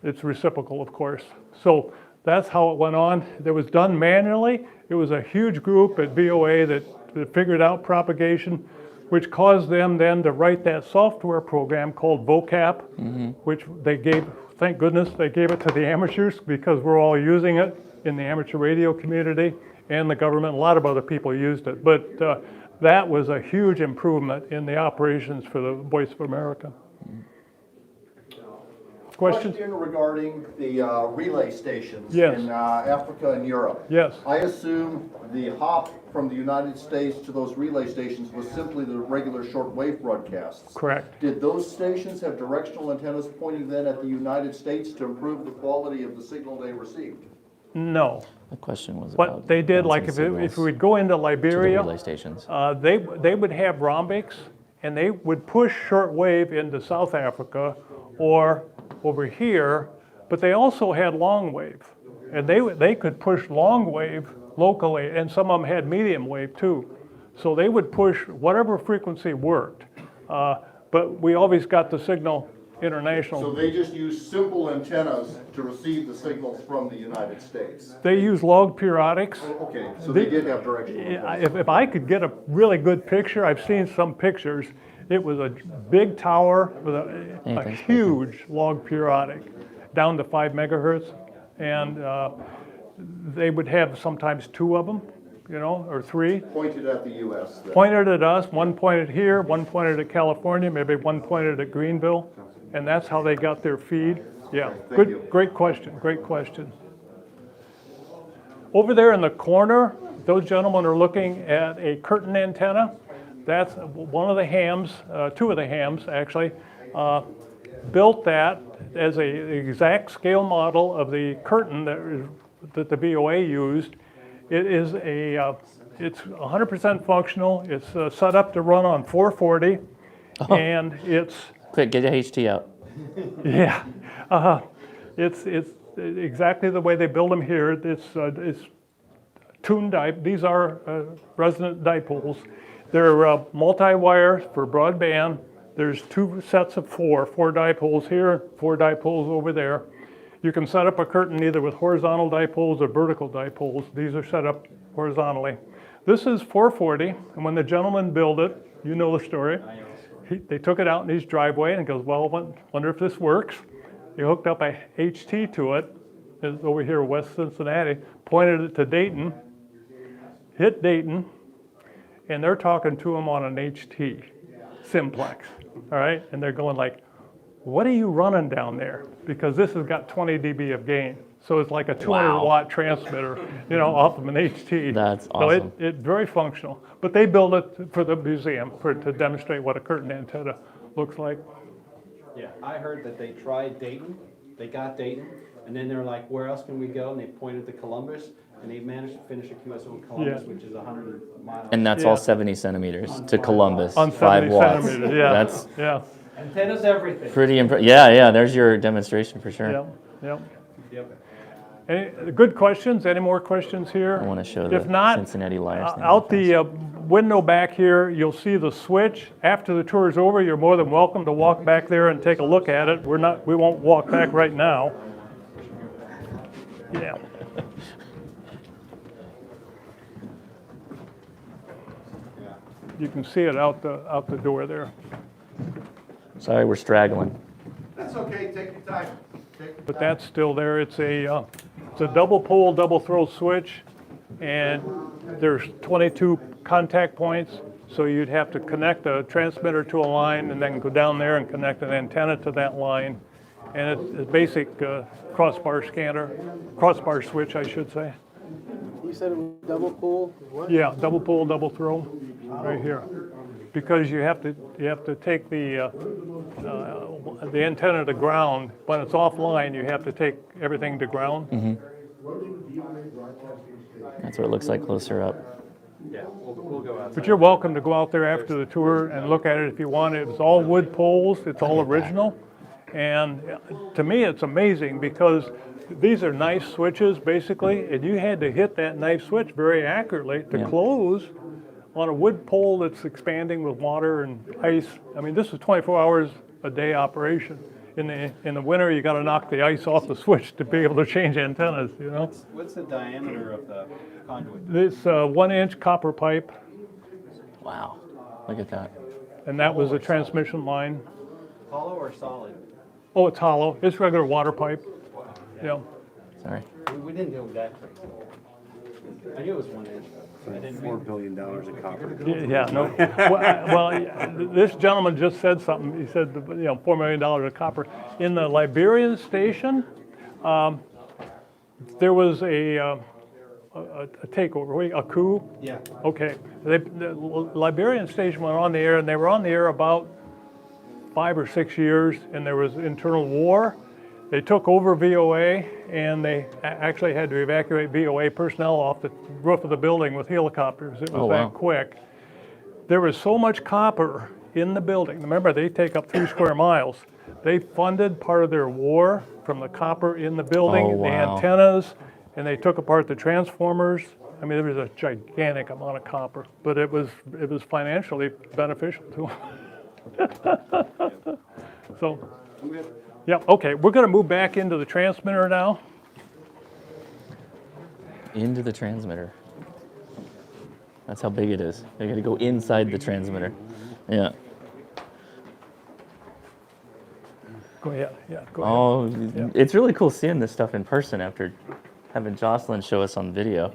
it's reciprocal, of course. So that's how it went on. It was done manually. It was a huge group at VOA that figured out propagation, which caused them then to write that software program called vocap, which they gave, thank goodness, they gave it to the amateurs because we're all using it in the amateur radio community and the government. A lot of other people used it. But that was a huge improvement in the operations for the Voice of America. Questions? Question regarding the relay stations Yes. in Africa and Europe. Yes. I assume the hop from the United States to those relay stations was simply the regular shortwave broadcasts. Correct. Did those stations have directional antennas pointing then at the United States to improve the quality of the signal they received? No. The question was What about they did, like bouncing if signals we'd go into to the Liberia, relay stations. they would have rhombics, and they would push shortwave into South Africa or over here, but they also had long wave, and they could push long wave locally, and some of them had medium wave too. So they would push whatever frequency worked, but we always got the signal international. So they just used simple antennas to receive the signals from the United States? They use log periodics. Okay, so they did have directional antennas. If I could get a really good picture, I've seen some pictures. It was a big tower with a huge log periodic, down to 5 megahertz, and they would have sometimes 2 of them, or 3. Pointed at the U.S. then. Pointed at us, one pointed here, one pointed at California, maybe one pointed at Greenville, and that's how they got their feed. Yeah, Thank you. Great question, great question. Over there in the corner, those gentlemen are looking at a curtain antenna. That's one of the hams, 2 of the hams actually, built that as an exact scale model of the curtain that the VOA used. It is it's 100% functional. It's set up to run on 440, and it's Quick, get your HT out. yeah, it's exactly the way they build them here. It's tuned These are resonant dipoles. They're multi-wire for broadband. There's two sets of four dipoles here, 4 dipoles over there. You can set up a curtain either with horizontal dipoles or vertical dipoles. These are set up horizontally. This is 440, and when the gentleman built it, you know the story. They took it out in his driveway and goes, well, wonder if this works. He hooked up a HT to it, it's over here, West Cincinnati, pointed it to Dayton, hit Dayton, and they're talking to him on an HT, simplex, all right? And they're going like, what are you running down there? Because this has got 20 dB of gain. So it's like a 200-watt transmitter, you know, off of an HT. That's awesome. So it's very functional. But they built it for the museum to demonstrate what a curtain antenna looks like. Yeah, I heard that they tried Dayton, they got Dayton, and then they were like, where else can we go? And they pointed to Columbus, and they managed to finish a QSO in Columbus, which is 100 miles. And that's all 70 centimeters to Columbus. On 5 70 watts. centimeters, yeah. That's Antennas, everything. pretty impressive. Yeah, there's your demonstration for sure. Yep. Any good questions? Any more questions here? I want to show If the not, Cincinnati Liars thing. out the window back here, you'll see the switch. After the tour is over, you're more than welcome to walk back there and take a look at it. We won't walk back right now. Yeah. You can see it out the door there. Sorry, we're straggling. That's okay, take your time. But that's still there. It's a double pole, double throw switch, and there's 22 contact points. So you'd have to connect a transmitter to a line and then go down there and connect an antenna to that line. And it's a basic crossbar switch, I should say. You said it was double pool? Yeah, double pull, double throw, right here. Because you have to take the antenna to ground. When it's offline, you have to take everything to ground. Mm-hmm. That's what it looks like closer up. Yeah, we'll go outside. But you're welcome to go out there after the tour and look at it if you want. It's all wood poles. It's all original. And to me, it's amazing because these are knife switches, basically, and you had to hit that knife switch very accurately to close on a wood pole that's expanding with water and ice. I mean, this is 24 hours a day operation. In the winter, you got to knock the ice off the switch to be able to change antennas, you know? What's the diameter of the conduit? This 1-inch copper pipe, Wow, look at that. and that was a transmission line. Hollow or solid? Oh, it's hollow. It's regular water pipe. Yeah. Sorry. We didn't go that crazy. I knew it was 1 inch. I didn't $4 billion of copper. Yeah, no. Well, this gentleman just said something. He said, $4 million of copper. In the Liberian station, there was a takeover, a coup. Yeah. Okay. The Liberian station went on the air, and they were on the air about 5 or 6 years, and there was internal war. They took over VOA, and they actually had to evacuate VOA personnel off the roof of the building with helicopters. It was that quick. There was so much copper in the building. Remember, they take up 3 square miles. They funded part of their war from the copper in the building, the antennas, and they took apart the transformers. I mean, there was a gigantic amount of copper, but it was financially beneficial to them. So. Yeah, okay, we're going to move back into the transmitter now. Into the transmitter. That's how big it is. You're going to go inside the transmitter. Yeah. Go ahead, go ahead. Oh, it's really cool seeing this stuff in person after having Jocelyn show us on video.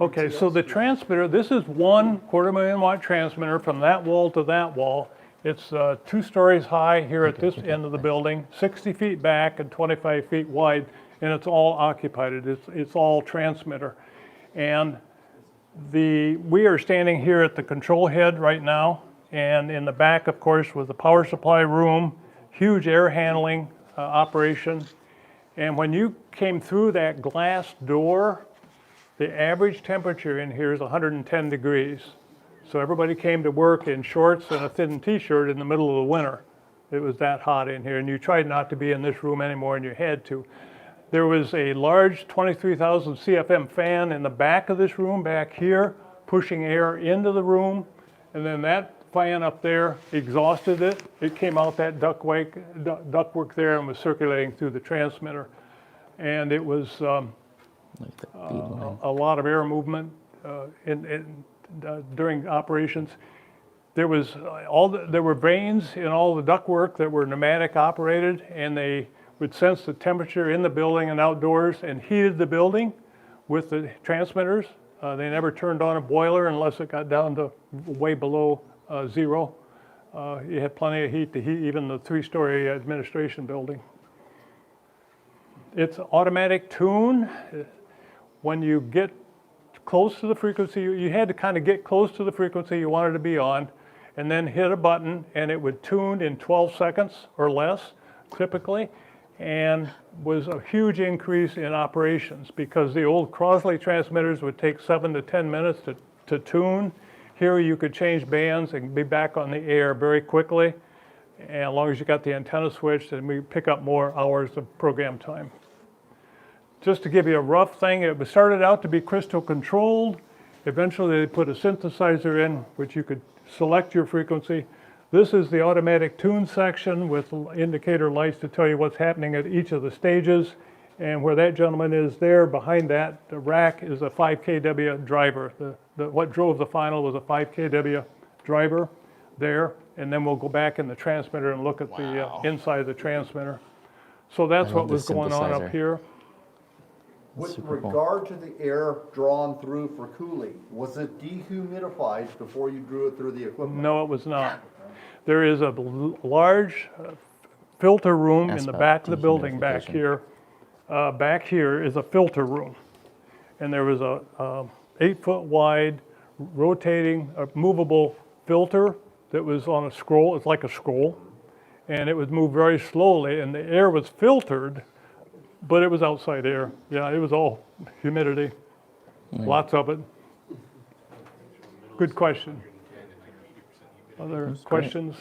Okay, so the transmitter, this is 1 250,000-watt transmitter from that wall to that wall. It's 2 stories high here at this end of the building, 60 feet back and 25 feet wide, and it's all occupied. It's all transmitter. And we are standing here at the control head right now, and in the back, of course, was the power supply room, huge air handling operation. And when you came through that glass door, the average temperature in here is 110 degrees. So everybody came to work in shorts and a thin t-shirt in the middle of the winter. It was that hot in here, and you tried not to be in this room anymore, and you had to. There was a large 23,000 CFM fan in the back of this room, back here, pushing air into the room, and then that fan up there exhausted it. It came out that ductwork there and was circulating through the transmitter. And it was Like the bead line. a lot of air movement during operations. There was there were vanes in all the ductwork that were pneumatic operated, and they would sense the temperature in the building and outdoors and heated the building with the transmitters. They never turned on a boiler unless it got down to way below zero. You had plenty of heat to heat even the 3-story administration building. It's automatic tune. When you get close to the frequency, you had to kind of get close to the frequency you wanted to be on, and then hit a button, and it would tune in 12 seconds or less, typically, and was a huge increase in operations because the old Crosley transmitters would take 7 to 10 minutes to tune. Here you could change bands and be back on the air very quickly, and as long as you got the antenna switched, and we pick up more hours of program time. Just to give you a rough thing, it started out to be crystal controlled. Eventually they put a synthesizer in, which you could select your frequency. This is the automatic tune section with indicator lights to tell you what's happening at each of the stages. And where that gentleman is there, behind that, the rack is a 5 kW driver. What drove the final was a 5 kW driver there. And then we'll go back in the transmitter and look at the inside of the transmitter. So that's what was going on up here. With regard to the air drawn through for cooling, was it dehumidified before you drew it through the equipment? No, it was not. There is a large filter room in the back of the building back here. Back here is a filter room. And there was a 8-foot wide rotating, movable filter that was on a scroll. It's like a scroll. And it would move very slowly, and the air was filtered, but it was outside air. Yeah, it was all humidity. Lots of it. Good question. Other questions?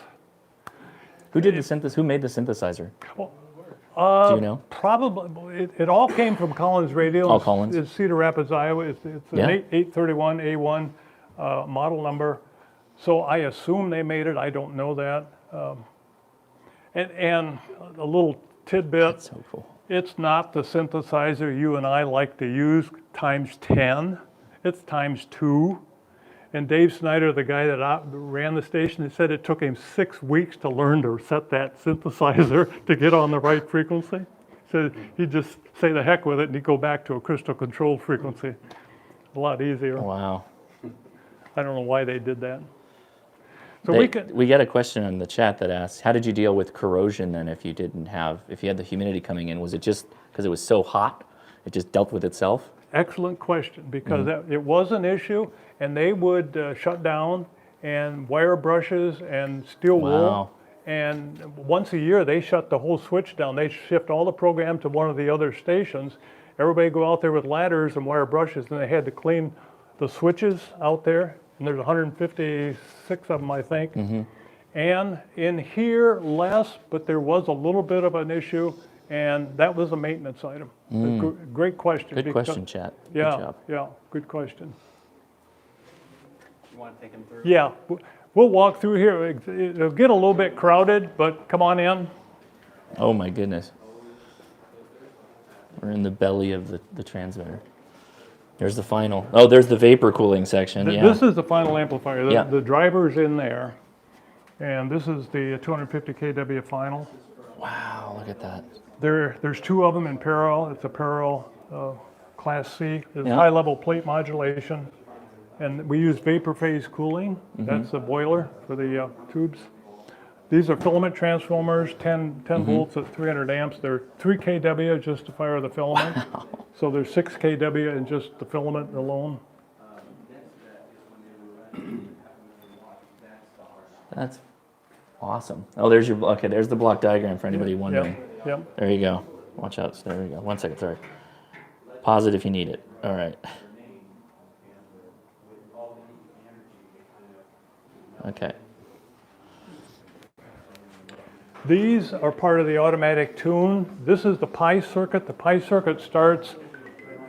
Who did the synthesis? Who made the synthesizer? Well, do you know? Probably, it all came from Collins Radio. Oh, Collins. It's Cedar Rapids, Iowa. It's an 831A1 model number. So I assume they made it. I don't know that. And a little tidbit. That's so cool. It's not the synthesizer you and I like to use times 10. It's times 2. And Dave Snyder, the guy that ran the station, he said it took him 6 weeks to learn to set that synthesizer to get on the right frequency. So he'd just say the heck with it and he'd go back to a crystal controlled frequency. A lot easier. Wow. I don't know why they did that. So we got a question in the chat that asks, how did you deal with corrosion then if you had the humidity coming in? Was it just because it was so hot, it just dealt with itself? Excellent question, because it was an issue, and they would shut down and wire brushes and steel wool. And once a year, they shut the whole switch down. They shift all the program to one of the other stations. Everybody go out there with ladders and wire brushes, and they had to clean the switches out there. And there's 156 of them, I think. And in here, less, but there was a little bit of an issue, and that was a maintenance item. Great question. Good question, chat. Yeah, good job. Yeah, good question. You want to take him through? Yeah, we'll walk through here. It'll get a little bit crowded, but come on in. Oh my goodness. We're in the belly of the transmitter. There's the final. Oh, there's the vapor cooling section. This is the final amplifier. Yeah. The driver's in there. And this is the 250 kW final. Wow, look at that. There's 2 of them in parallel. It's a parallel Class C. It's high-level plate modulation. And we use vapor phase cooling. That's the boiler for the tubes. These are filament transformers, 10 volts at 300 amps. They're 3 kW just to fire the filament. Wow. So there's 6 kW in just the filament alone. That's awesome. Oh, there's there's the block diagram for anybody wondering. Yep. There you go. Watch out. There we go. 1 second, sorry. Pause it if you need it. All right. Okay. These are part of the automatic tune. This is the pi circuit. The pi circuit starts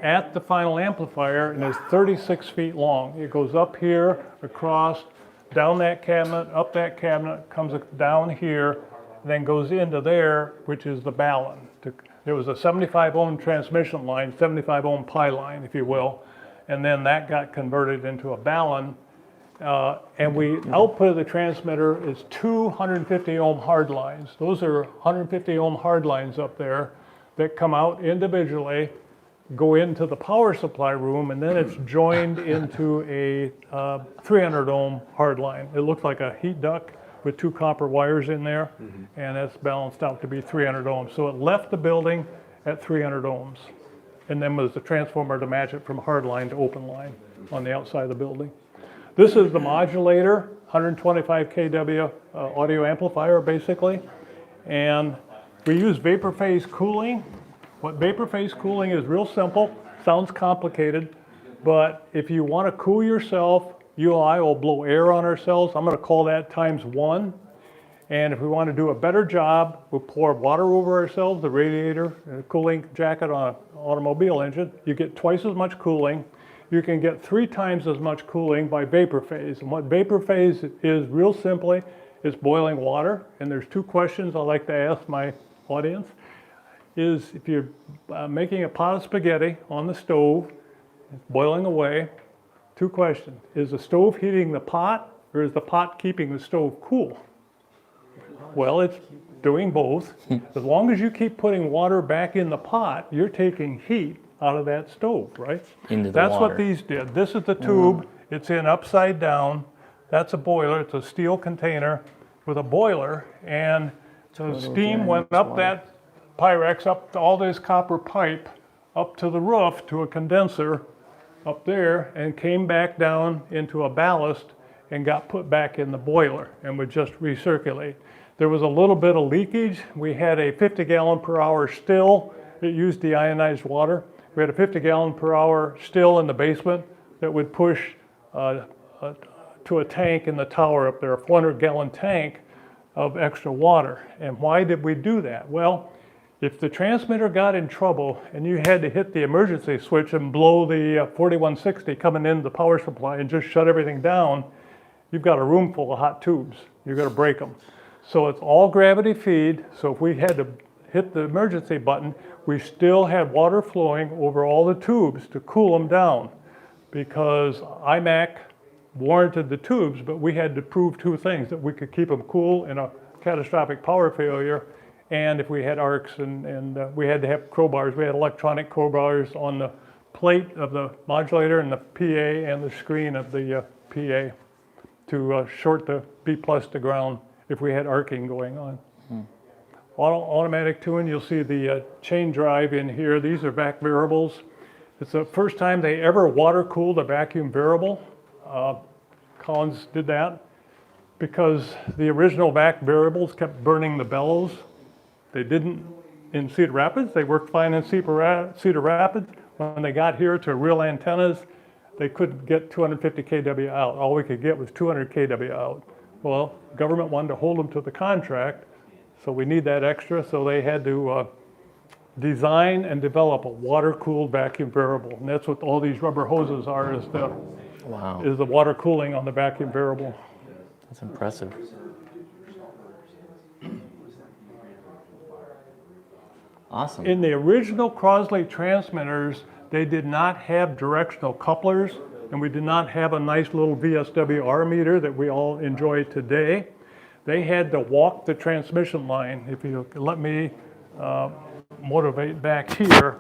at the final amplifier and is 36 feet long. It goes up here, across, down that cabinet, up that cabinet, comes down here, then goes into there, which is the ballon. There was a 75 ohm transmission line, 75 ohm pi line, if you will, and then that got converted into a ballon. And output of the transmitter is 250 ohm hard lines. Those are 150 ohm hard lines up there that come out individually, go into the power supply room, and then it's joined into a 300 ohm hard line. It looks like a heat duct with 2 copper wires in there, and that's balanced out to be 300 ohms. So it left the building at 300 ohms, and then was the transformer to match it from hard line to open line on the outside of the building. This is the modulator, 125 kW audio amplifier basically, and we use vapor phase cooling. What vapor phase cooling is real simple, sounds complicated, but if you want to cool yourself, you and I will blow air on ourselves. I'm going to call that ×1. And if we want to do a better job, we'll pour water over ourselves, the radiator, a cooling jacket on an automobile engine. You get twice as much cooling. You can get 3 times as much cooling by vapor phase. And what vapor phase is, real simply, is boiling water. And there's 2 questions I like to ask my audience. Is if you're making a pot of spaghetti on the stove, it's boiling away, 2 questions. Is the stove heating the pot, or is the pot keeping the stove cool? Well, it's doing both. As long as you keep putting water back in the pot, you're taking heat out of that stove, right? Into the That's water. what these did. This is the tube. It's in upside down. That's a boiler. It's a steel container with a boiler, and so steam went up that Pyrex, up to all this copper pipe, up to the roof to a condenser up there, and came back down into a ballast and got put back in the boiler and would just recirculate. There was a little bit of leakage. We had a 50 gallon per hour still that used deionized water. We had a 50 gallon per hour still in the basement that would push to a tank in the tower up there, a 400 gallon tank of extra water. And why did we do that? Well, if the transmitter got in trouble and you had to hit the emergency switch and blow the 4160 coming into the power supply and just shut everything down, you've got a room full of hot tubes. You've got to break them. So it's all gravity feed. So if we had to hit the emergency button, we still had water flowing over all the tubes to cool them down, because IMAC warranted the tubes, but we had to prove 2 things: that we could keep them cool in a catastrophic power failure, and if we had arcs, and we had to have crowbars. We had electronic crowbars on the plate of the modulator and the PA and the screen of the PA to short the B+ to ground if we had arcing going on. Automatic tune, you'll see the chain drive in here. These are vac variables. It's the first time they ever water cooled a vacuum variable. Collins did that because the original vac variables kept burning the bellows. They didn't in Cedar Rapids. They worked fine in Cedar Rapids. When they got here to real antennas, they couldn't get 250 kW out. All we could get was 200 kW out. Well, government wanted to hold them to the contract, so we need that extra, so they had to design and develop a water-cooled vacuum variable. And that's what all these rubber hoses are, is the water cooling on the vacuum variable. That's impressive. Awesome. In the original Crosley transmitters, they did not have directional couplers, and we did not have a nice little VSWR meter that we all enjoy today. They had to walk the transmission line. If you let me motivate back here,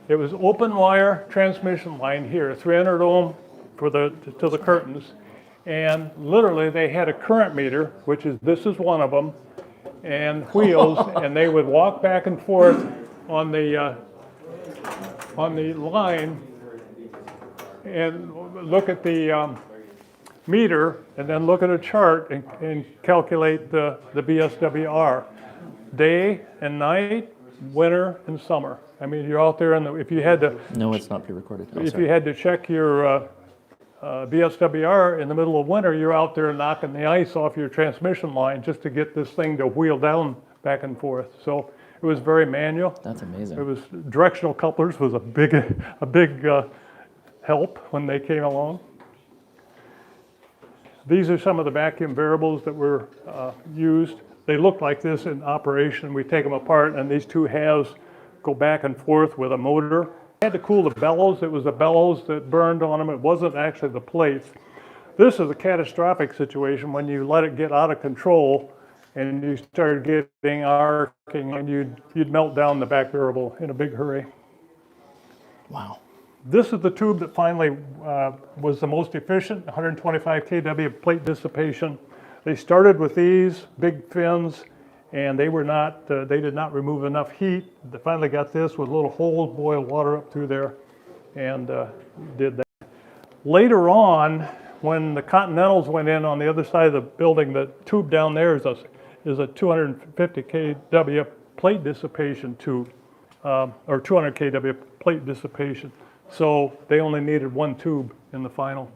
it was open wire transmission line here, 300 ohm to the curtains, and literally they had a current meter, which is, this is one of them, and wheels, and they would walk back and forth on the line and look at the meter, and then look at a chart and calculate the VSWR, day and night, winter and summer. I mean, you're out there, and if you had to... No, it's not pre-recorded. If you had to check your VSWR in the middle of winter, you're out there knocking the ice off your transmission line just to get this thing to wheel down back and forth. So it was very manual. That's amazing. It was directional couplers was a big help when they came along. These are some of the vacuum variables that were used. They look like this in operation. We take them apart, and these two halves go back and forth with a motor. We had to cool the bellows. It was the bellows that burned on them. It wasn't actually the plates. This is a catastrophic situation when you let it get out of control and you start getting arcing, and you'd melt down the back variable in a big hurry. Wow. This is the tube that finally was the most efficient, 125 kW plate dissipation. They started with these big fins, and they did not remove enough heat. They finally got this with little holes, boiled water up through there, and did that. Later on, when the Continentals went in on the other side of the building, the tube down there is a 250 kW plate dissipation tube, or 200 kW plate dissipation. So they only needed one tube in the final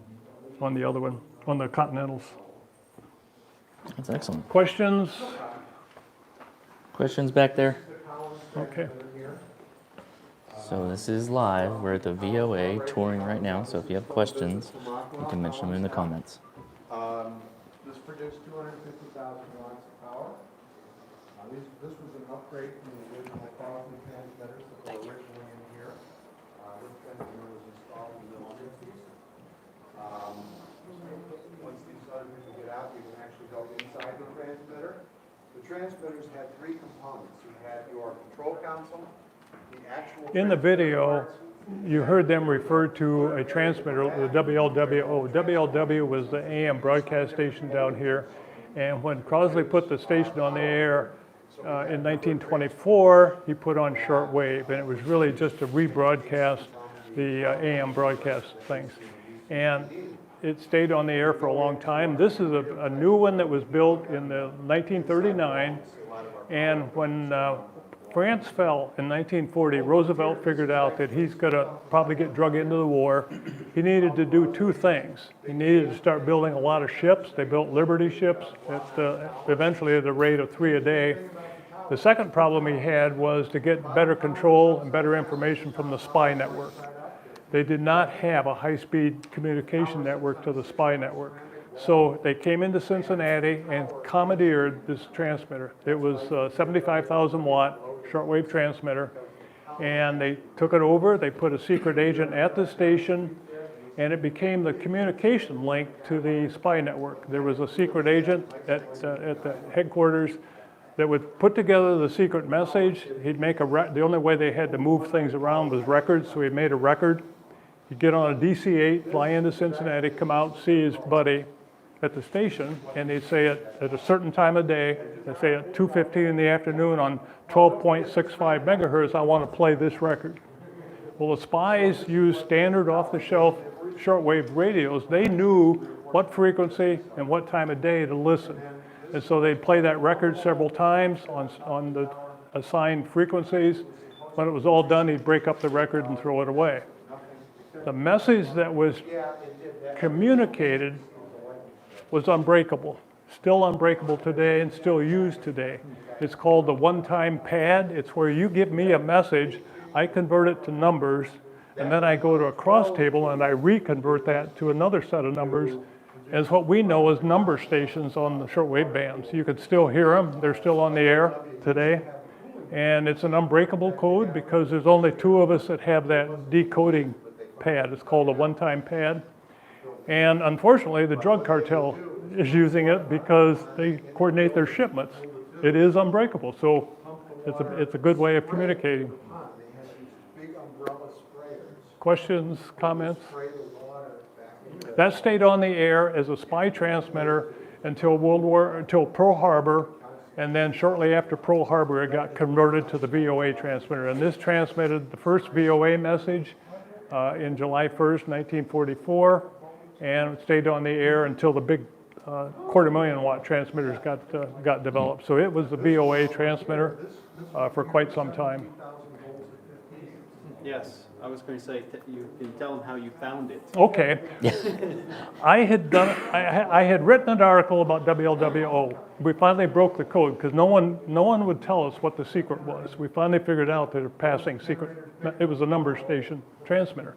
on the other one, on the Continentals. That's excellent. Questions? Questions back there? Okay. So this is live. We're at the VOA touring right now. So if you have questions, you can mention them in the comments. This produced 250,000 watts of power. This was an upgrade from the original Crosley transmitters that were originally in here. This transmitter was installed in the 50s. Once these other people get out, you can actually go inside the transmitter. The transmitters had three components. You had your control console, the actual... In the video, you heard them refer to a transmitter, the WLWO. WLW was the AM broadcast station down here. And when Crosley put the station on the air in 1924, he put on shortwave. And it was really just to rebroadcast the AM broadcast things. And it stayed on the air for a long time. This is a new one that was built in 1939. And when France fell in 1940, Roosevelt figured out that he's going to probably get drug into the war. He needed to do two things. He needed to start building a lot of ships. They built Liberty ships eventually at a rate of 3 a day. The second problem he had was to get better control and better information from the spy network. They did not have a high-speed communication network to the spy network. So they came into Cincinnati and commandeered this transmitter. It was a 75,000 watt shortwave transmitter. And they took it over, they put a secret agent at the station, and it became the communication link to the spy network. There was a secret agent at the headquarters that would put together the secret message. He'd make the only way they had to move things around was records, so he made a record. He'd get on a DC-8, fly into Cincinnati, come out, see his buddy at the station, and they'd say it at a certain time of day, they'd say at 2:15 in the afternoon on 12.65 megahertz, I want to play this record. Well, the spies used standard off-the-shelf shortwave radios. They knew what frequency and what time of day to listen. And so they'd play that record several times on the assigned frequencies. When it was all done, he'd break up the record and throw it away. The message that was communicated was unbreakable, still unbreakable today and still used today. It's called the one-time pad. It's where you give me a message, I convert it to numbers, and then I go to a cross table and I reconvert that to another set of numbers as what we know as number stations on the shortwave bands. You can still hear them. They're still on the air today. And it's an unbreakable code because there's only 2 of us that have that decoding pad. It's called a one-time pad. And unfortunately, the drug cartel is using it because they coordinate their shipments. It is unbreakable, so it's a good way of communicating. Questions, comments? That stayed on the air as a spy transmitter until Pearl Harbor, and then shortly after Pearl Harbor, it got converted to the VOA transmitter. And this transmitted the first VOA message in July 1st, 1944, and it stayed on the air until the big 250,000 watt transmitters got developed. So it was the VOA transmitter for quite some time. Yes, I was going to say, you can tell them how you found it. Okay. I had written an article about WLWO. We finally broke the code because no one would tell us what the secret was. We finally figured out that a passing secret, it was a number station transmitter.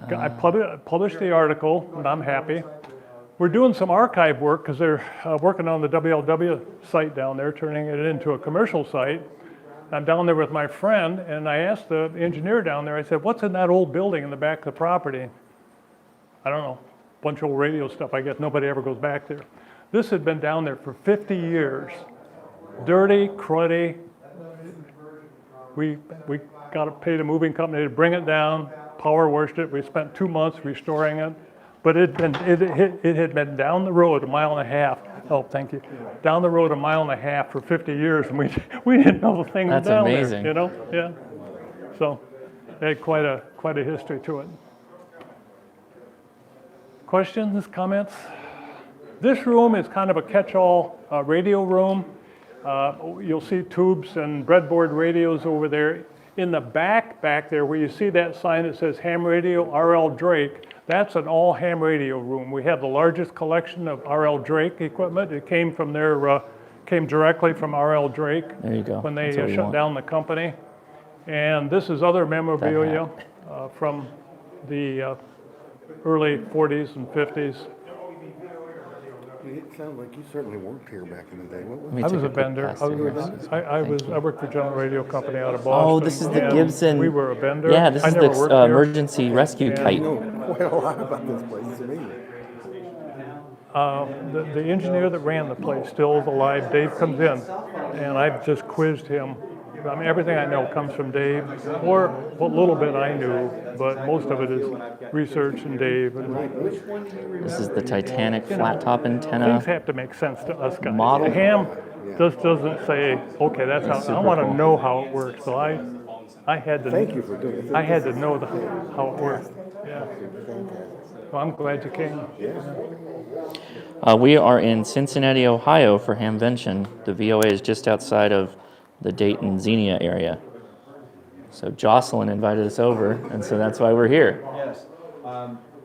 I published the article, and I'm happy. we're doing some archive work because they're working on the WLW site down there, turning it into a commercial site. I'm down there with my friend, and I asked the engineer down there, I said, what's in that old building in the back of the property? I don't know, bunch of old radio stuff. I guess nobody ever goes back there. This had been down there for 50 years. Dirty, cruddy. We got to pay the moving company to bring it down, power washed it. We spent 2 months restoring it. But it had been down the road a mile and a half. Oh, thank you. Down the road a mile and a half for 50 years, and we didn't know the thing was That's down amazing. there, you know? Yeah. So it had quite a history to it. Questions, comments? This room is kind of a catch-all radio room. You'll see tubes and breadboard radios over there. In the back there, where you see that sign that says ham radio, R.L. Drake, that's an all ham radio room. We have the largest collection of R.L. Drake equipment. It came from came directly from R.L. Drake. There you go. When they That's what we shut want. down the company. And this is other memorabilia from the early 40s and 50s. It sounds like you certainly worked here back in the day. What Let was me I take was a quick vendor. pass through here. I worked for General Radio Company out of Boston. Oh, this is the and Gibson. We were a vendor. Yeah, this I is never the worked here. emergency rescue And- kite. you know quite a lot about this place. It's amazing. The engineer that ran the place still is alive. Dave comes in, and I've just quizzed him. I mean, everything I know comes from Dave, or what little bit I knew, but most of it is research and Dave. And This is the Titanic flat top things antenna. have to make sense to us guys. Model. The ham just doesn't say, okay, that's how. I Super want to cool. know how it works. So I had to. Thank you for doing it. I had to know how it worked. Yeah. Well, I'm glad you came. We are in Cincinnati, Ohio for Hamvention. The VOA is just outside of the Dayton, Xenia area. So Jocelyn invited us over, and so that's why we're here. Yes.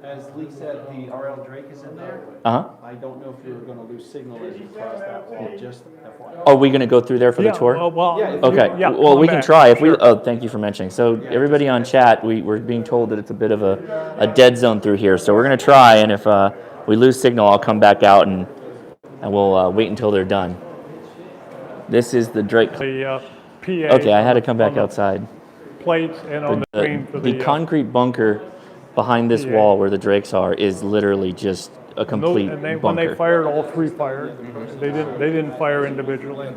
As Lee said, the R.L. Drake is in there. Uh-huh. I don't know if you're going to lose signal as you cross that wall, just FYI. Are we going to go through there for the tour? Yeah, if Okay, yeah, well, come we can back. try. If we, Sure. oh, thank you for mentioning. So everybody on chat, we're being told that it's a bit of a dead zone through here. So we're going to try, and if we lose signal, I'll come back out, and we'll wait until they're done. This is the Drake. The PA. Okay, I had to come back on the outside. Plates and on the screen for The the concrete bunker behind this PA. wall where the Drakes are is literally just a complete and when bunker. they fired, all three fired. They didn't fire individually.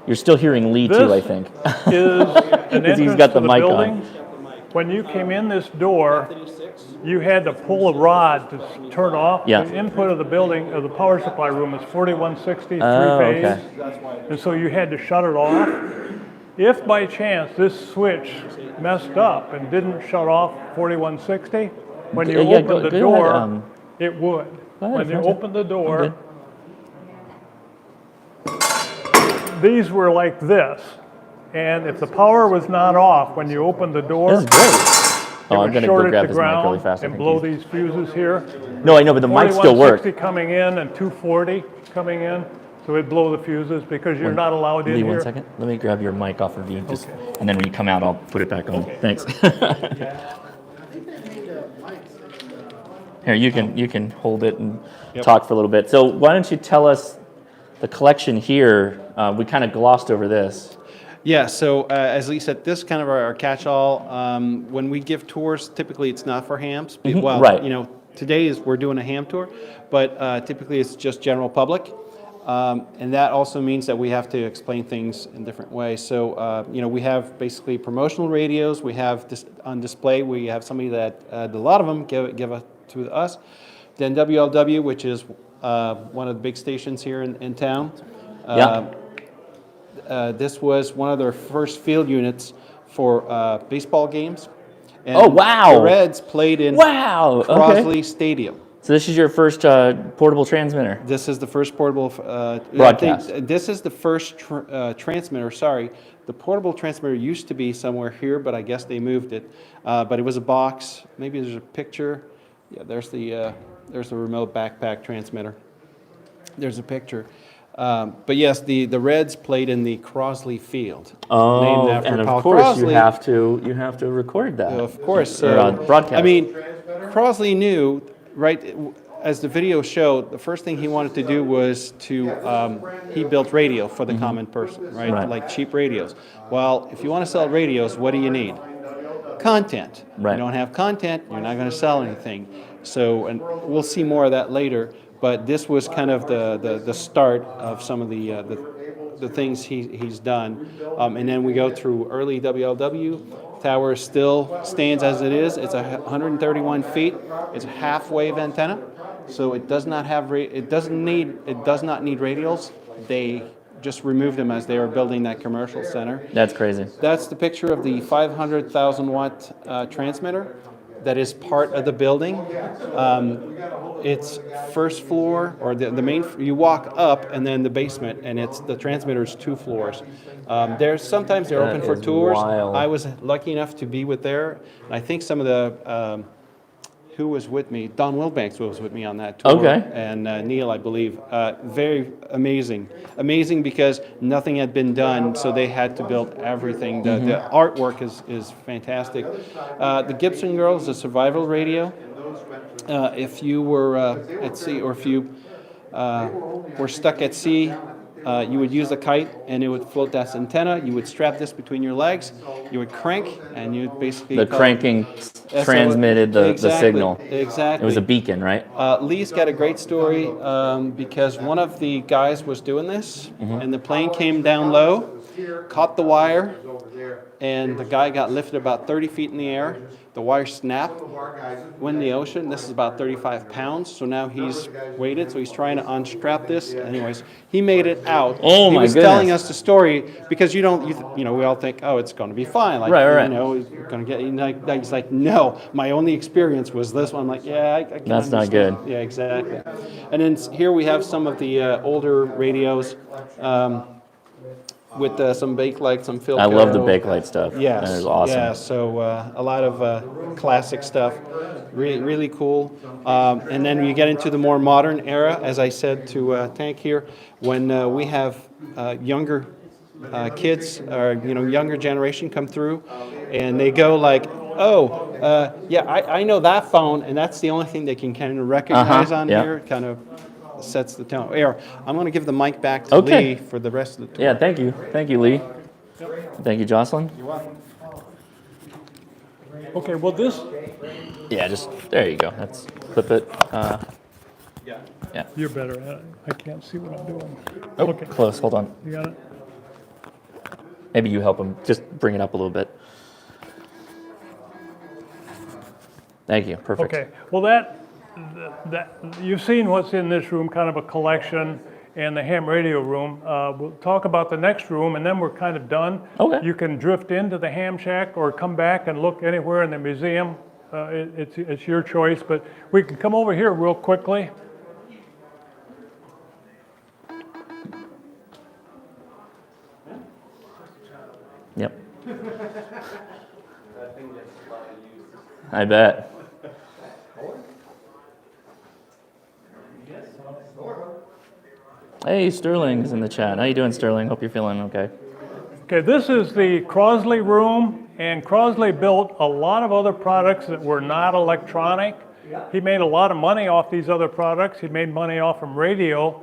You're still hearing Lee This too, I think. Is an Because he's entrance got to the the mic building. on. When you came in this door, you had to pull a rod to turn off. Yeah. The input of the building, of the power supply room is 4160 Oh, three-phase. okay. And so you had to shut it off. If by chance this switch messed up and didn't shut off 4160, when you Yeah, opened the go door, ahead, it would. go ahead, When you Francis. opened the I'm door, these were like this. And if the power was not off when you opened the door, This is great. it Oh, I'm would going to short go it grab to his mic really ground fast. I and think blow he's- these fuses here. No, I know, but the mic still works. 4160 coming in and 240 coming in, so it'd blow the fuses because you're not allowed in Lee, here. 1 second. Let me grab your mic off of you, just, and then when you come out, I'll put it back on. Thanks. Here, you can hold it and talk for a little bit. So why don't you tell us the collection here? We kind of glossed over this. Yeah, so as Lee said, this is kind of our catch-all. When we give tours, typically it's not for hams. Mhm, Well, right. you know, today we're doing a ham tour, but typically it's just general public. And that also means that we have to explain things in different ways. So, you know, we have basically promotional radios. We have this on display. We have somebody that, a lot of them give it to us. Then WLW, which is one of the big stations here in town. This was one of their first field units for baseball games. And Oh, wow. The Reds played in Wow, okay. Crosley Stadium. So this is your first portable transmitter. This is the first portable Broadcast. This is the first transmitter. Sorry, the portable transmitter used to be somewhere here, but I guess they moved it. But it was a box. Maybe there's a picture. Yeah, there's the remote backpack transmitter. There's a picture. But yes, the Reds played in the Crosley Field. Oh, named after and of Powell. course you Crosley- have to record that. Of course. Or, broadcast. I mean, Crosley knew, right? as the video showed, the first thing he wanted to do was to, he built radio for the common person, right? Right. Like cheap radios. Well, if you want to sell radios, what do you need? Content. Right. You don't have content, you're not going to sell anything. So, and we'll see more of that later, but this was kind of the start of some of the things he's done. And then we go through early WLW. Tower still stands as it is. It's 131 feet. It's a half-wave antenna, so it does not have it does not need radials. They just removed them as they were building that commercial center. That's crazy. That's the picture of the 500,000 watt transmitter that is part of the building. It's first floor, or the main, you walk up and then the basement, and it's the transmitter is 2 floors. Sometimes they're open for tours. Wild. I was lucky enough to be with there. And I think some of the, who was with me? Don Wilbanks was with me on that tour. Okay. And Neil, I believe. Very amazing. Amazing because nothing had been done, so they had to build everything. The artwork is fantastic. The Gibson Girl is a survival radio. If you were at sea, or if you were stuck at sea, you would use a kite and it would float that antenna. You would strap this between your legs. You would crank, and you would basically... The cranking transmitted the signal. Exactly. It was a beacon, right? Lee's got a great story because one of the guys was doing this, and the plane came down low, caught the wire, and the guy got lifted about 30 feet in the air. The wire snapped, went in the ocean. This is about 35 pounds, so now he's weighted, so he's trying to unstrap this. Anyways, he made it out. Oh, he my was goodness. telling us the story because you know, we all think, oh, it's going to be fine. Like, Right. you know, you're going to get, he's like, no, my only experience was this one. I'm like, yeah, I can That's not understand. good. Yeah, exactly. And then here we have some of the older radios. With some Bakelite, some Philco. I love the Bakelite stuff. Yes, That is awesome. Yeah, so a lot of classic stuff, really, really cool. And then you get into the more modern era, as I said to Tank here, when we have younger kids, or younger generation come through, and they go like, oh, yeah, I know that phone, and that's the only thing they can kind of recognize on here. Kind of sets the tone. Here, I'm going to give the mic back to Lee for the rest of the tour. Yeah, thank you. Thank you, Lee. Thank you, Jocelyn. You're welcome. Okay, well this, Yeah, just, there you go. That's, clip it. Yeah. you're better at it. I can't see what I'm doing. Oh, Okay, close. Hold on. you got it? Maybe you help him. Just bring it up a little bit. Thank you. Perfect. Okay, well that you've seen what's in this room, kind of a collection, and the ham radio room. We'll talk about the next room, and then we're kind of done. Okay. You can drift into the ham shack or come back and look anywhere in the museum. It's your choice, but we can come over here real quickly. Yep. I bet. Hey, Sterling's in the chat. How you doing, Sterling? Hope you're feeling okay. Okay, this is the Crosley room, and Crosley built a lot of other products that were not electronic. He made a lot of money off these other products. He made money off from radio,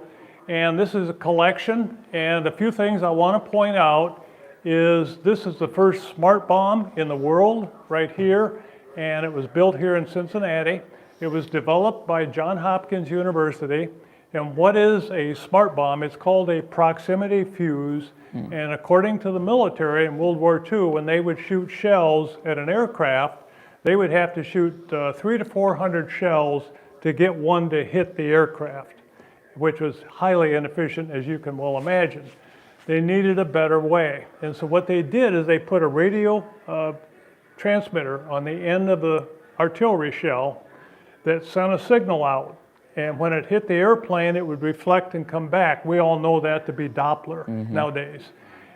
and this is a collection. And a few things I want to point out is this is the first smart bomb in the world right here, and it was built here in Cincinnati. It was developed by Johns Hopkins University. And what is a smart bomb? It's called a proximity fuse. And according to the military in World War II, when they would shoot shells at an aircraft, they would have to shoot 300 to 400 shells to get one to hit the aircraft, which was highly inefficient, as you can well imagine. They needed a better way. And so what they did is they put a radio transmitter on the end of the artillery shell that sent a signal out. And when it hit the airplane, it would reflect and come back. We all know that to be Doppler nowadays.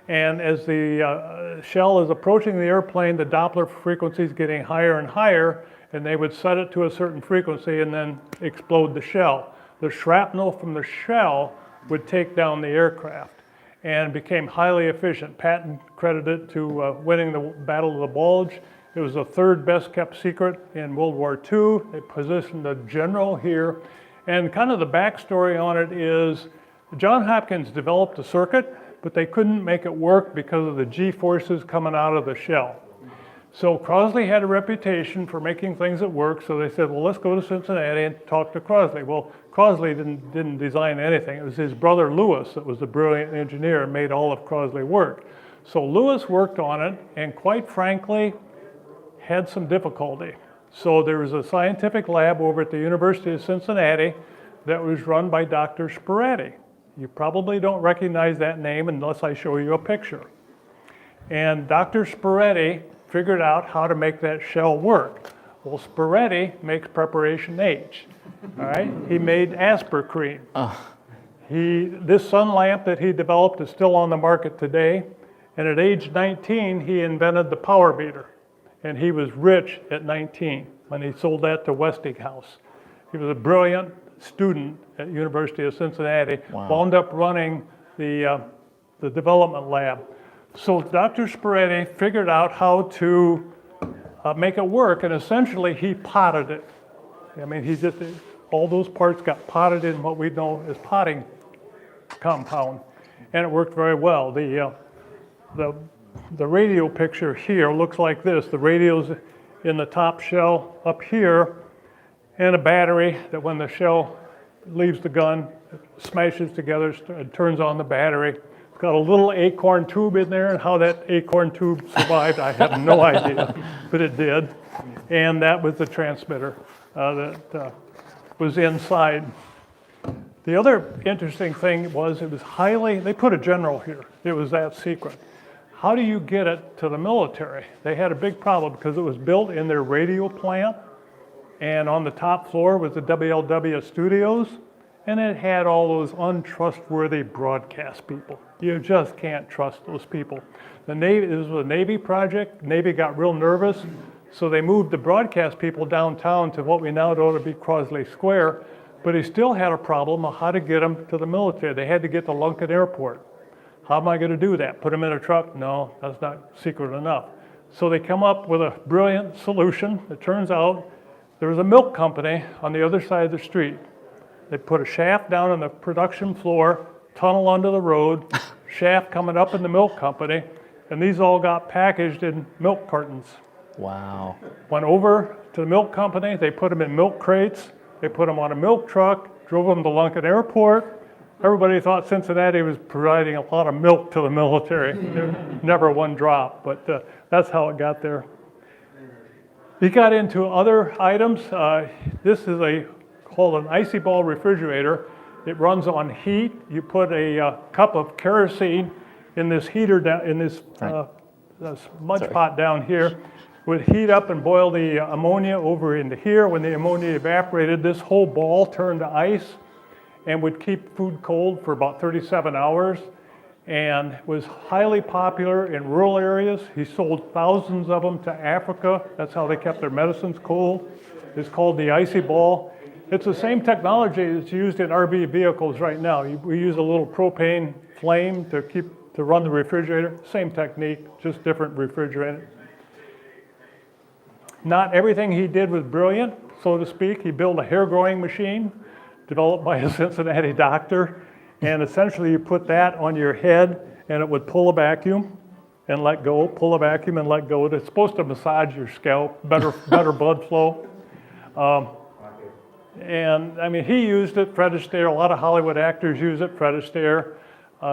And as the shell is approaching the airplane, the Doppler frequency is getting higher and higher, and they would set it to a certain frequency and then explode the shell. The shrapnel from the shell would take down the aircraft and became highly efficient. Patton credited to winning the Battle of the Bulge. It was the third best kept secret in World War II. They positioned a general here. And kind of the backstory on it is John Hopkins developed a circuit, but they couldn't make it work because of the G-forces coming out of the shell. So Crosley had a reputation for making things that work, so they said, well, let's go to Cincinnati and talk to Crosley. Well, Crosley didn't design anything. It was his brother Lewis that was the brilliant engineer and made all of Crosley work. So Lewis worked on it and quite frankly had some difficulty. So there was a scientific lab over at the University of Cincinnati that was run by Dr. Spiretti. You probably don't recognize that name unless I show you a picture. And Dr. Spiretti figured out how to make that shell work. Well, Spiretti makes preparation H, all right? He made Aspercreme. This sun lamp that he developed is still on the market today, and at age 19, he invented the power beater, and he was rich at 19 when he sold that to Westinghouse. He was a brilliant student at University of Cincinnati, wound up running the development lab. So Dr. Spiretti figured out how to make it work, and essentially he potted it. I mean, all those parts got potted in what we know as potting compound, and it worked very well. The radio picture here looks like this. The radio's in the top shell up here, and a battery that when the shell leaves the gun, it smashes together and turns on the battery. It's got a little acorn tube in there, and how that acorn tube survived, I have no idea, but it did. And that was the transmitter that was inside. The other interesting thing was it was they put a general here. It was that secret. How do you get it to the military? They had a big problem because it was built in their radio plant, and on the top floor was the WLW studios, and it had all those untrustworthy broadcast people. You just can't trust those people. This was a Navy project. Navy got real nervous, so they moved the broadcast people downtown to what we now know to be Crosley Square, but he still had a problem of how to get them to the military. They had to get to Lunken Airport. How am I going to do that? Put them in a truck? No, that's not secret enough. So they come up with a brilliant solution. It turns out there was a milk company on the other side of the street. They put a shaft down on the production floor, tunnel under the road, shaft coming up in the milk company, and these all got packaged in milk cartons. Wow. Went over to the milk company, they put them in milk crates, they put them on a milk truck, drove them to Lunken Airport. Everybody thought Cincinnati was providing a lot of milk to the military. Never one drop, but that's how it got there. He got into other items. This is called an icy ball refrigerator. It runs on heat. You put a cup of kerosene in this heater in this smudge pot down here. Would heat up and boil the ammonia over into here. When the ammonia evaporated, this whole ball turned to ice and would keep food cold for about 37 hours, and was highly popular in rural areas. He sold thousands of them to Africa. That's how they kept their medicines cold. It's called the icy ball. It's the same technology that's used in RV vehicles right now. We use a little propane flame to run the refrigerator. Same technique, just different refrigerant. Not everything he did was brilliant, so to speak. He built a hair growing machine developed by a Cincinnati doctor, and essentially you put that on your head and it would pull a vacuum and let go, pull a vacuum and let go. It's supposed to massage your scalp, better blood flow. And I mean, he used it, Fred Astaire, a lot of Hollywood actors use it, Fred Astaire.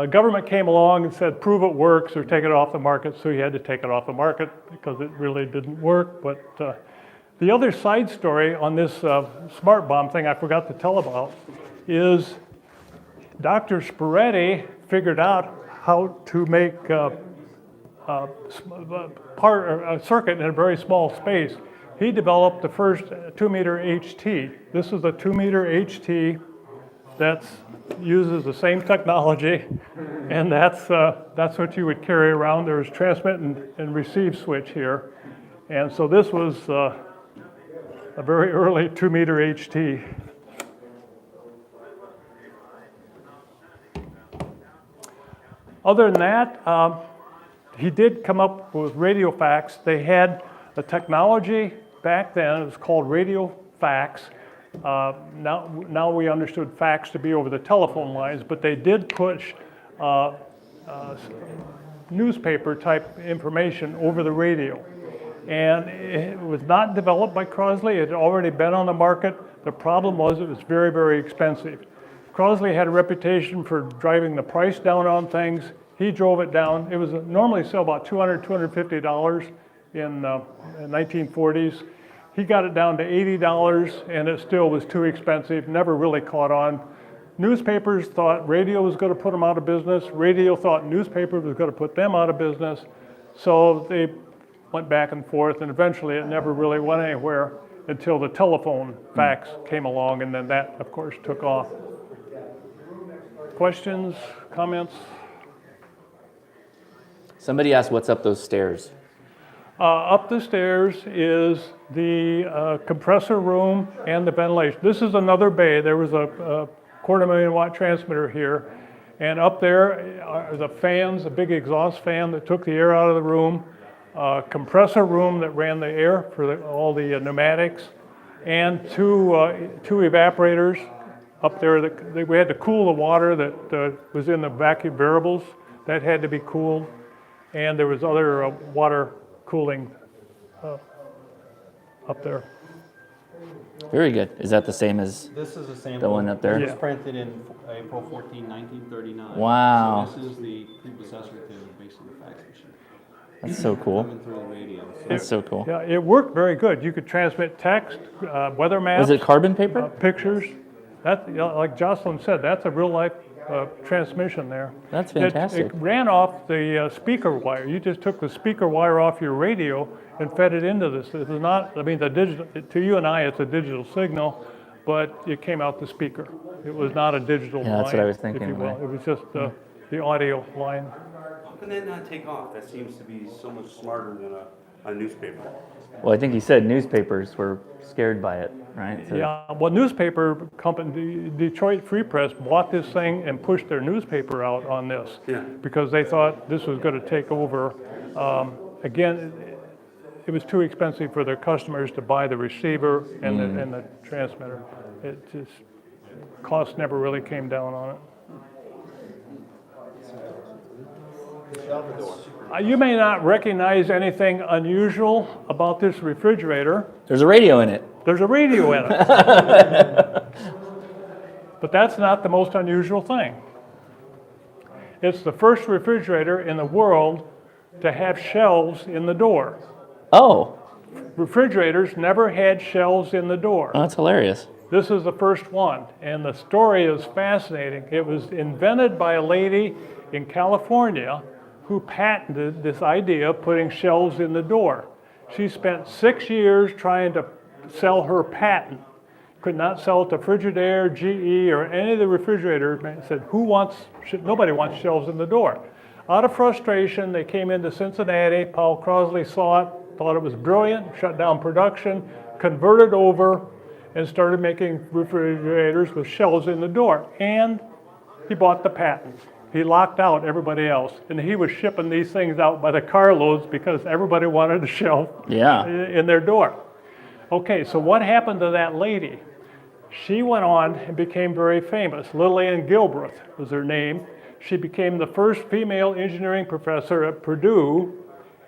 Government came along and said, prove it works or take it off the market, so he had to take it off the market because it really didn't work. But the other side story on this smart bomb thing I forgot to tell about is Dr. Spiretti figured out how to make a circuit in a very small space. He developed the first 2-meter HT. This is a 2-meter HT that uses the same technology, and that's what you would carry around. There was transmit and receive switch here, and so this was a very early 2-meter HT. Other than that, he did come up with radio fax. They had a technology back then, it was called radio fax, Now we understood fax to be over the telephone lines, but they did push newspaper type information over the radio. And it was not developed by Crosley. It had already been on the market. The problem was it was very, very expensive. Crosley had a reputation for driving the price down on things. He drove it down. It was normally sell about $200, $250 in 1940s. He got it down to $80, and it still was too expensive, never really caught on. Newspapers thought radio was going to put them out of business. Radio thought newspaper was going to put them out of business. So they went back and forth, and eventually it never really went anywhere until the telephone fax came along, and then that, of course, took off. Questions, comments? Somebody asked, what's up those stairs? Up the stairs is the compressor room and the ventilation. This is another bay. There was a 250,000 watt transmitter here. And up there are the fans, a big exhaust fan that took the air out of the room, compressor room that ran the air for all the pneumatics, and two evaporators up there. We had to cool the water that was in the vacuum variables. That had to be cooled. And there was other water cooling up there. Very good. Is that the same as This is a sample. the one up there? It was printed in April 14, 1939. Wow. So this is the prepossessor to basically the fax machine. That's so cool. Coming through the radio. That's so cool. Yeah, it worked very good. You could transmit text, weather maps. Was it carbon paper? Pictures. That, like Jocelyn said, that's a real life transmission there. That's fantastic. It ran off the speaker wire. You just took the speaker wire off your radio and fed it into this. It was not, I mean, the digital, to you and I, it's a digital signal, but it came out the speaker. It was not a digital line. Yeah, that's what I was thinking, If you will. right. It was just the audio line. How can that not take off? That seems to be so much smarter than a newspaper. Well, I think he said newspapers were scared by it, right? So- Yeah, well, newspaper company, the Detroit Free Press bought this thing and pushed their newspaper out on this. Yeah. Because they thought this was going to take over. Again, it was too expensive for their customers to buy the receiver and the transmitter. It just, cost never really came down on it. You may not recognize anything unusual about this refrigerator. There's a radio in it. There's a radio in it. But that's not the most unusual thing. It's the first refrigerator in the world to have shelves in the door. Oh, Refrigerators never had shelves in the door. that's hilarious. This is the first one, and the story is fascinating. It was invented by a lady in California who patented this idea of putting shelves in the door. She spent 6 years trying to sell her patent. Could not sell it to Frigidaire, GE, or any of the refrigerators. Said, nobody wants shelves in the door. Out of frustration, they came into Cincinnati. Powel Crosley saw it, thought it was brilliant, shut down production, converted over, and started making refrigerators with shelves in the door. And he bought the patent. He locked out everybody else. And he was shipping these things out by the carloads because everybody wanted a shelf in their door. Okay, so what happened to that lady? She went on and became very famous. Lillian Gilbreth was her name. She became the first female engineering professor at Purdue.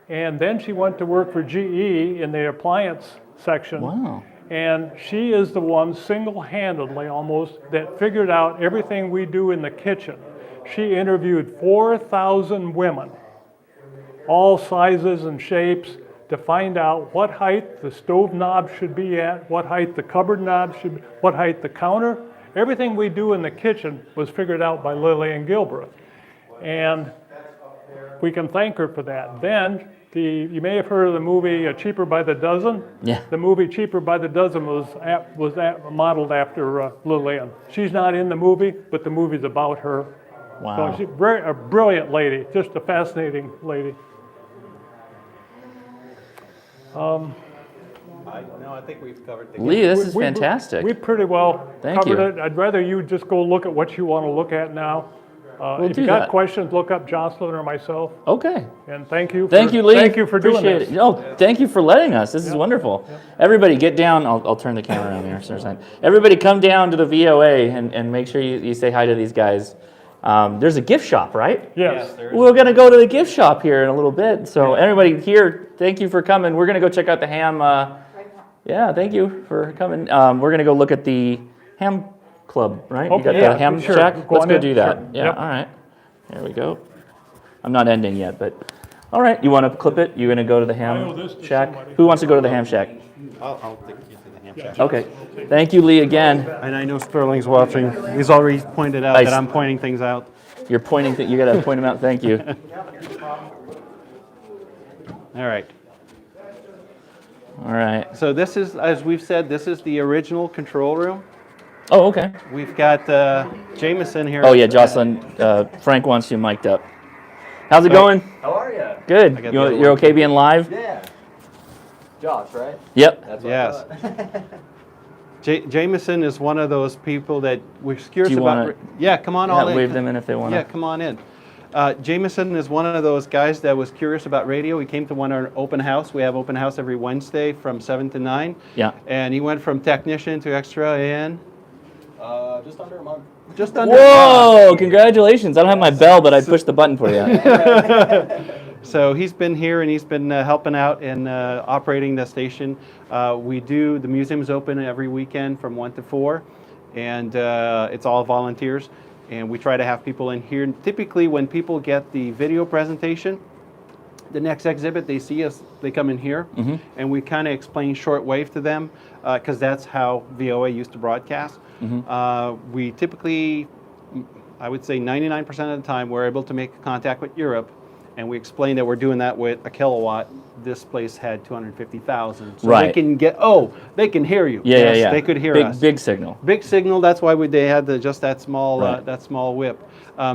And then she went to work for GE in the appliance section. Wow. And she is the one single-handedly almost that figured out everything we do in the kitchen. She interviewed 4,000 women, all sizes and shapes, to find out what height the stove knob should be at, what height the cupboard knob should be, what height the counter. Everything we do in the kitchen was figured out by Lillian Gilbreth. And we can thank her for that. Then, you may have heard of the movie Cheaper by the Dozen. Yeah. The movie Cheaper by the Dozen was modeled after Lillian. She's not in the movie, but the movie's about her. Wow. So she's a brilliant lady, just a fascinating lady. I think we've covered the. Lee, this is fantastic. We pretty well Thank covered you. it. I'd rather you just go look at what you want to look at now. We'll If do you got that. questions, look up Jocelyn or myself. Okay. And thank you. Thank you, Lee. Thank you for doing Appreciate this. it. No, thank you for letting us. This is wonderful. Everybody get down. I'll turn the camera around here. So everybody come down to the VOA and make sure you say hi to these guys. There's a gift shop, right? Yes. We're going to go to the gift shop here in a little bit. So everybody here, thank you for coming. We're going to go check out the ham. Yeah, thank you for coming. We're going to go look at the ham club, right? You got Okay, the ham sure. shack? Go Let's on go in. do that. Sure. Yeah, Yep. all right. There we go. I'm not ending yet, but all right. You want to clip it? You're going to go to the I owe ham this to shack? somebody. Who wants to go to the ham shack? I'll take you to the ham shack. Okay. Thank you, Lee, again. And I know Sterling's watching. He's already pointed out that I'm pointing things out. You're pointing. You got to point them out. Thank you. All right. All right. So this is, as we've said, this is the original control room. Oh, okay. We've got Jameson here. Oh, yeah, Jocelyn. Frank wants you mic'd up. How's it going? How are you? Good. got the other You're one. okay being live? Yeah. Josh, right? Yep. That's what Yes. I thought. Jameson is one of those people that we're curious Do you about. wanna- Yeah, come on, Yeah, all in. wave them in if they want to. Yeah, come on in. Jameson is one of those guys that was curious about radio. He came to our open house. We have open house every Wednesday from 7 to 9. Yeah. And he went from technician to extra in Just under a month. just under a month. Whoa! Congratulations. I don't have my bell, but I pushed the button for you. So he's been here and he's been helping out and operating the station. The museum is open every weekend from 1 to 4, and it's all volunteers. And we try to have people in here. Typically, when people get the video presentation, the next exhibit, they see us, they come in here, and we kind of explain shortwave to them, because that's how VOA used to broadcast. We typically, I would say 99% of the time, we're able to make contact with Europe, and we explain that we're doing that with a kilowatt. This place had 250,000. So Right. they can they can hear you. Yeah, Yes, yeah. they could hear big, us. Big signal. Big signal. That's why they had just that small Right. whip.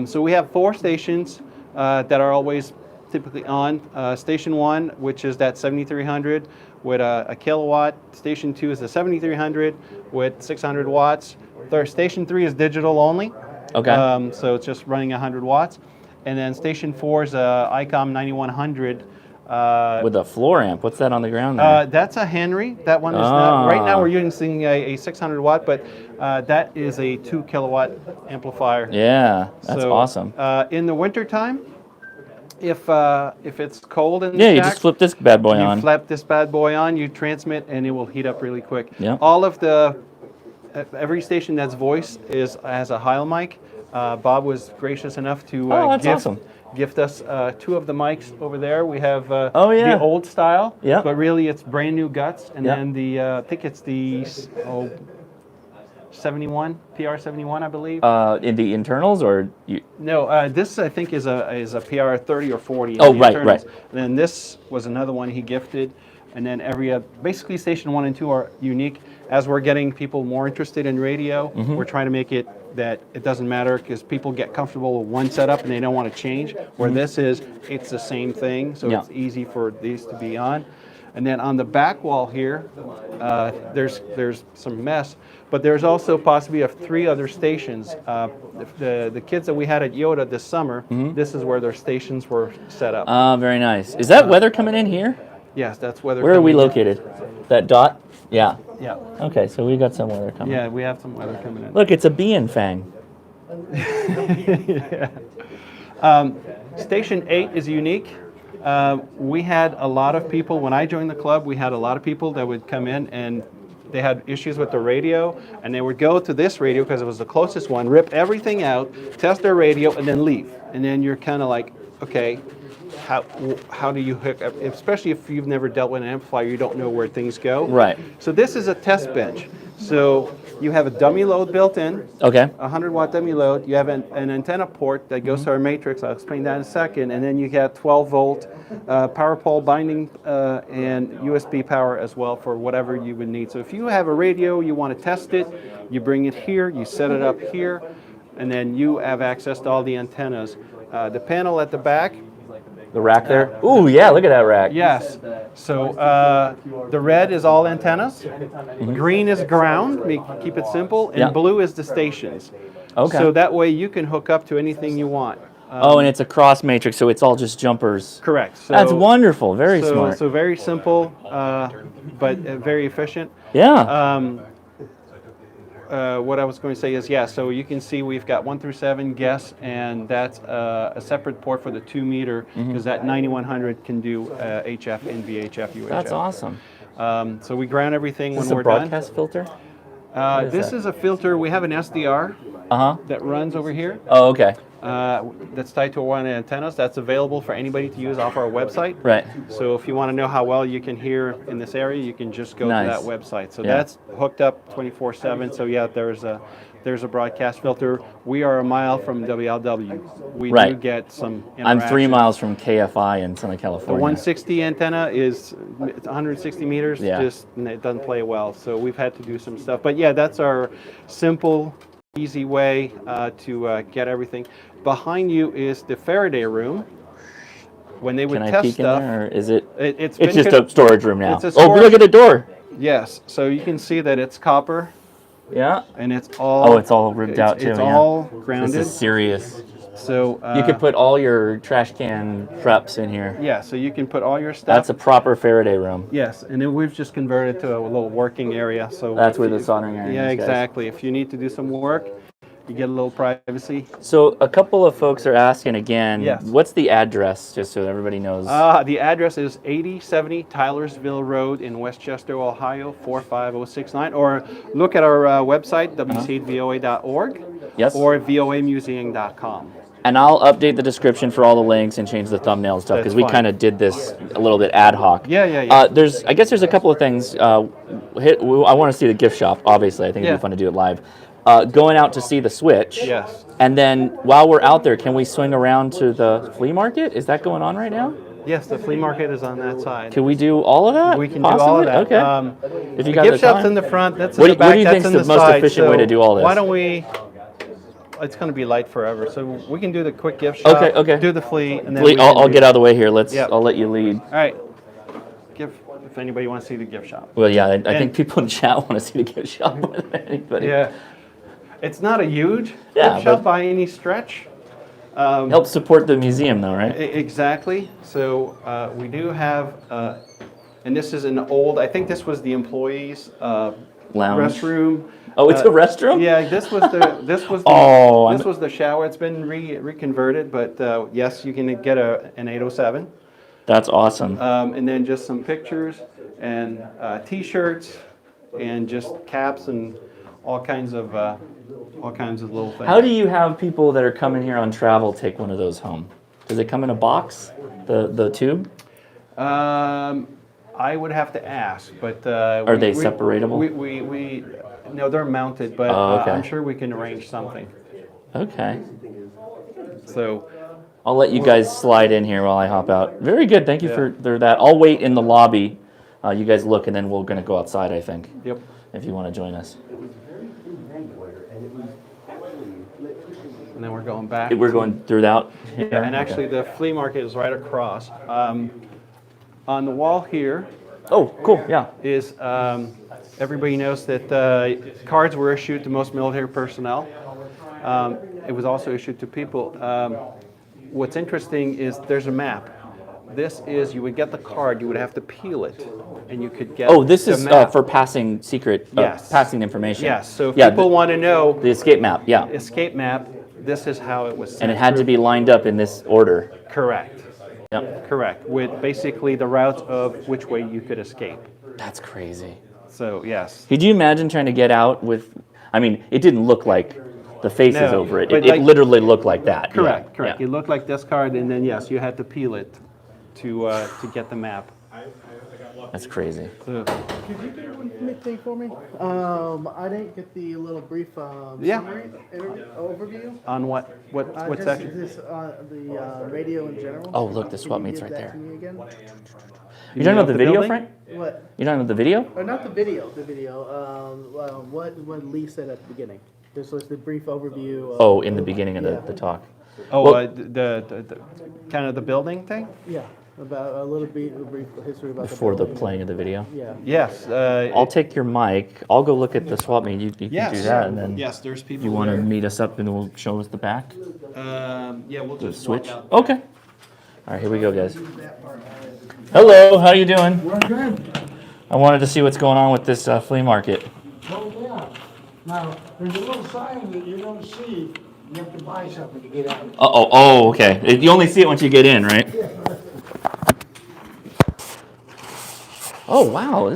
So we have 4 stations that are always typically on. Station 1, which is that 7300 with a kilowatt. Station 2 is the 7300 with 600 watts. Station 3 is digital only. Okay. So it's just running 100 watts. And then Station 4 is ICOM 9100. With a floor amp. What's that on the ground there? That's a Henry. That one is not. Right now we're using a 600 watt, but that is a 2 kilowatt amplifier. Yeah, that's So, awesome. In the wintertime, if it's cold in the Yeah, you shack, just flip this bad boy on. You flip this bad boy on, you transmit, and it will heat up really quick. Yeah. All of every station that's voice has a Heil mic. Bob was gracious enough to that's awesome. gift us 2 of the mics over there. We have Oh, yeah. the old style, Yeah. but really it's brand new guts. And Yeah. then I think it's the 71, PR71, I believe. In the internals or you? No, this I think is a PR 30 or 40. in Oh, the right, internals. right. And then this was another one he gifted. And then basically station 1 and 2 are unique. As we're getting people more interested in radio, we're trying to make it that it doesn't matter because people get comfortable with one setup and they don't want to change. Where this is, it's the same thing, so Yeah. it's easy for these to be on. And then on the back wall here, there's some mess, but there's also possibly 3 other stations. The kids that we had at Yoda this summer, this is where their stations were set up. Ah, very nice. Is that weather coming in here? Yes, that's weather. Where are we coming in. located? That dot? Yeah. Yeah. Okay, so we got some weather coming. Yeah, we have some weather coming in. Look, it's a bean fang. Station 8 is unique. We had a lot of people, when I joined the club, we had a lot of people that would come in and they had issues with the radio, and they would go to this radio because it was the closest one, rip everything out, test their radio, and then leave. And then you're kind of like, okay, how do you hook up, especially if you've never dealt with an amplifier, you don't know where things go. Right. So this is a test bench. So you have a dummy load built in. Okay. 100 watt dummy load. You have an antenna port that goes to our matrix. I'll explain that in a second. And then you get 12 volt power pole binding and USB power as well for whatever you would need. So if you have a radio, you want to test it, you bring it here, you set it up here, and then you have access to all the antennas. The panel at the back. The rack there? Ooh, yeah, look at that rack. Yes. So the red is all antennas. Green is ground, keep it simple, and Yeah. blue is the stations. Okay. So that way you can hook up to anything you want. Oh, and it's a cross matrix, so it's all just jumpers. Correct. So, That's wonderful. Very smart. So very simple, but very efficient. Yeah. What I was going to say is, yeah, so you can see we've got 1 through 7 guests, and that's a separate port for the 2 meter, because that 9100 can do HF and VHF, UHF. That's awesome. So we ground everything when Is this we're a broadcast filter? done. This is a filter. We have an SDR that runs over here. Oh, okay. That's tied to one antennas. That's available for anybody to use off our website. Right. So if you want to know how well you can hear in this area, you can just go to that website. So Yeah. that's hooked up 24/7. So yeah, there's a broadcast filter. We are a mile from WLW. We do Right. get some I'm 3 interaction. miles from KFI in Southern The California. 160 antenna is it's 160 meters. Yeah. Just it doesn't play well. So we've had to do some stuff. But yeah, that's our simple, easy way to get everything. Behind you is the Faraday room. When they would Can I test peek in stuff, there, or is it? It's It's been just a storage room now. It's a Oh, storage- look at the door. Yes, so you can see that it's copper. Yeah. And it's all. Oh, it's all ripped out too. It's yeah. all grounded. This is serious. So You could put all your trash can preps in here. Yeah, so you can put all your stuff. That's a proper Faraday room. Yes, and then we've just converted to a little working area. So That's where the soldering iron Yeah, is, guys. exactly. If you need to do some work, you get a little privacy. So a couple of folks are asking again, Yes. what's the address, just so everybody knows? The address is 8070 Tylersville Road in Westchester, Ohio, 45069. Or look at our website, wcvoa.org, Yes. or voamuseum.com. And I'll update the description for all the links and change the thumbnail stuff, because we fine. kind of did this a little bit ad hoc. Yeah, yeah, yeah. I guess there's a couple of things. I want to see the gift shop, obviously. I think it'd Yeah. be fun to do it live. Going out to see the Switch. Yes. And then while we're out there, can we swing around to the flea market? Is that going on right now? Yes, the flea market is on that side. Can we do all of that? We can do all of that. Okay. If you the got gift the shop's time. in the front. That's What in do the you- what back. do you That's think's in the the most side. efficient way to do all this? Why don't we? It's going to be light forever, so we can do the quick gift shop. Okay, okay. Do the flea, and then Flea, we I'll can do- get out of the way here. Yep. I'll let you lead. All right. If anybody wants to see the gift shop. Well, yeah, I think people in chat want to see the gift shop more than anybody. Yeah. It's not a huge Yeah, gift shop but- by any stretch. Help support the museum, though, right? Exactly. So we do have, and this is an old. I think this was the employees' Lounge. restroom. Oh, it's a restroom? Yeah, this was the Oh, this was the shower. It's been reconverted, but yes, you can get an 807. That's awesome. And then just some pictures and T-shirts and just caps and all kinds of little things. How do you have people that are coming here on travel take one of those home? Does it come in a box, the tube? I would have to ask, but Are they separatable? We no, they're mounted, but Oh, okay. I'm sure we can arrange something. Okay. So I'll let you guys slide in here while I hop out. Very good. Thank you Yeah. for that. I'll wait in the lobby. You guys look, and then we're going to go outside, I think. Yep. If you want to join us. And then we're going back. We're going through that. Yeah, and actually the flea market is right across. On the wall here. Oh, cool. Yeah. Is everybody knows that cards were issued to most military personnel. It was also issued to people. What's interesting is there's a map. This is, you would get the card, you would have to peel it, and you could get. Oh, this the is map. for passing secret, Yes. passing information. Yes. So if yeah, people want to know the escape map. Yeah. escape map, this is how it was sent. And it had to through. be lined up in this order. Correct. Yep. Correct. With basically the routes of which way you could escape. That's crazy. So yes. Could you imagine trying to get out with? I mean, it didn't look like the faces No, over it. but It like- literally looked like that. Correct. Yeah, Correct. yeah. It looked like this card, and then yes, you had to peel it to get the map. That's crazy. So, Could you do one thing for me? I didn't get the little brief Yeah. summary overview. on what's Just section? this, the radio in general. Oh, look, the Can swap you meet's give right that there. to me again? You're talking about the video, building? Frank? What? You're talking about the video? Or not the video. The video. What Lee said at the beginning. This was the brief overview. Of, Oh, in the beginning of Yeah. the talk. Oh, Well- the kind of the building thing. Yeah. About a little bit, a brief history about Before the building. playing of the video? Yeah. Yes. I'll take your mic. I'll go look at the swap meet. You can Yes. do that, and then Yes, there's people you want to there. meet us up and we'll show us the back? Yeah, we'll The just switch? walk out. Okay. All right, here we go, guys. Hello, how you doing? We're good. I wanted to see what's going on with this flea market. Oh, yeah. Now, there's a little sign that you're gonna see, you have to buy something to get out. Oh, okay. You only see it once you get in, right? Oh, wow,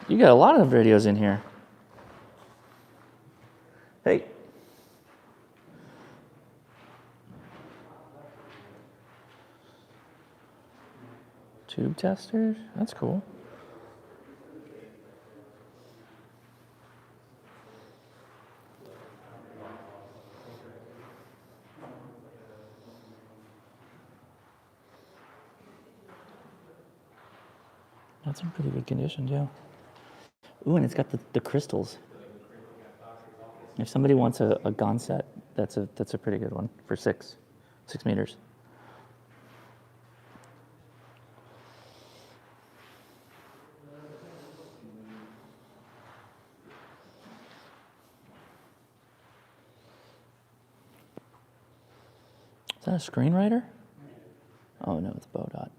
you got a lot of videos in here. Hey. Tube testers? That's cool. That's in pretty good condition, yeah. Ooh, and it's got the crystals. If somebody wants a gun set, that's a pretty good one for 6 meters. Is that a screenwriter? Oh no, it's Bodot.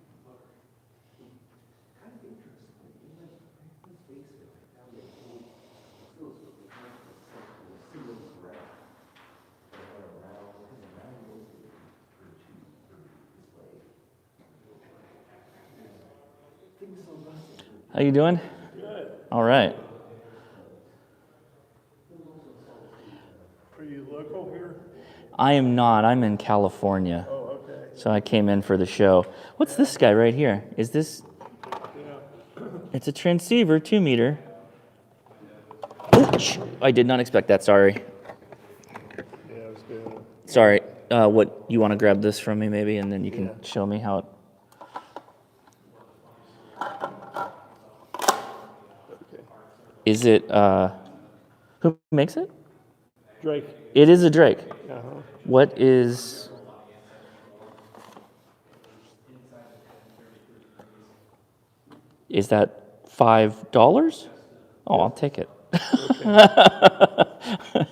How you doing? Good. All right. Are you local here? I am not. I'm in California. Oh, okay. So I came in for the show. What's this guy right here? Is this? Yeah. It's a transceiver, 2 meter. Ouch. I did not expect that. Sorry. Yeah, I was good. Sorry. What you want to grab this from me maybe, and then you can show me how it. Is it? Who makes it? Drake. It is a Drake. Uh-huh. What is? Is that $5? Oh, I'll take it. Okay.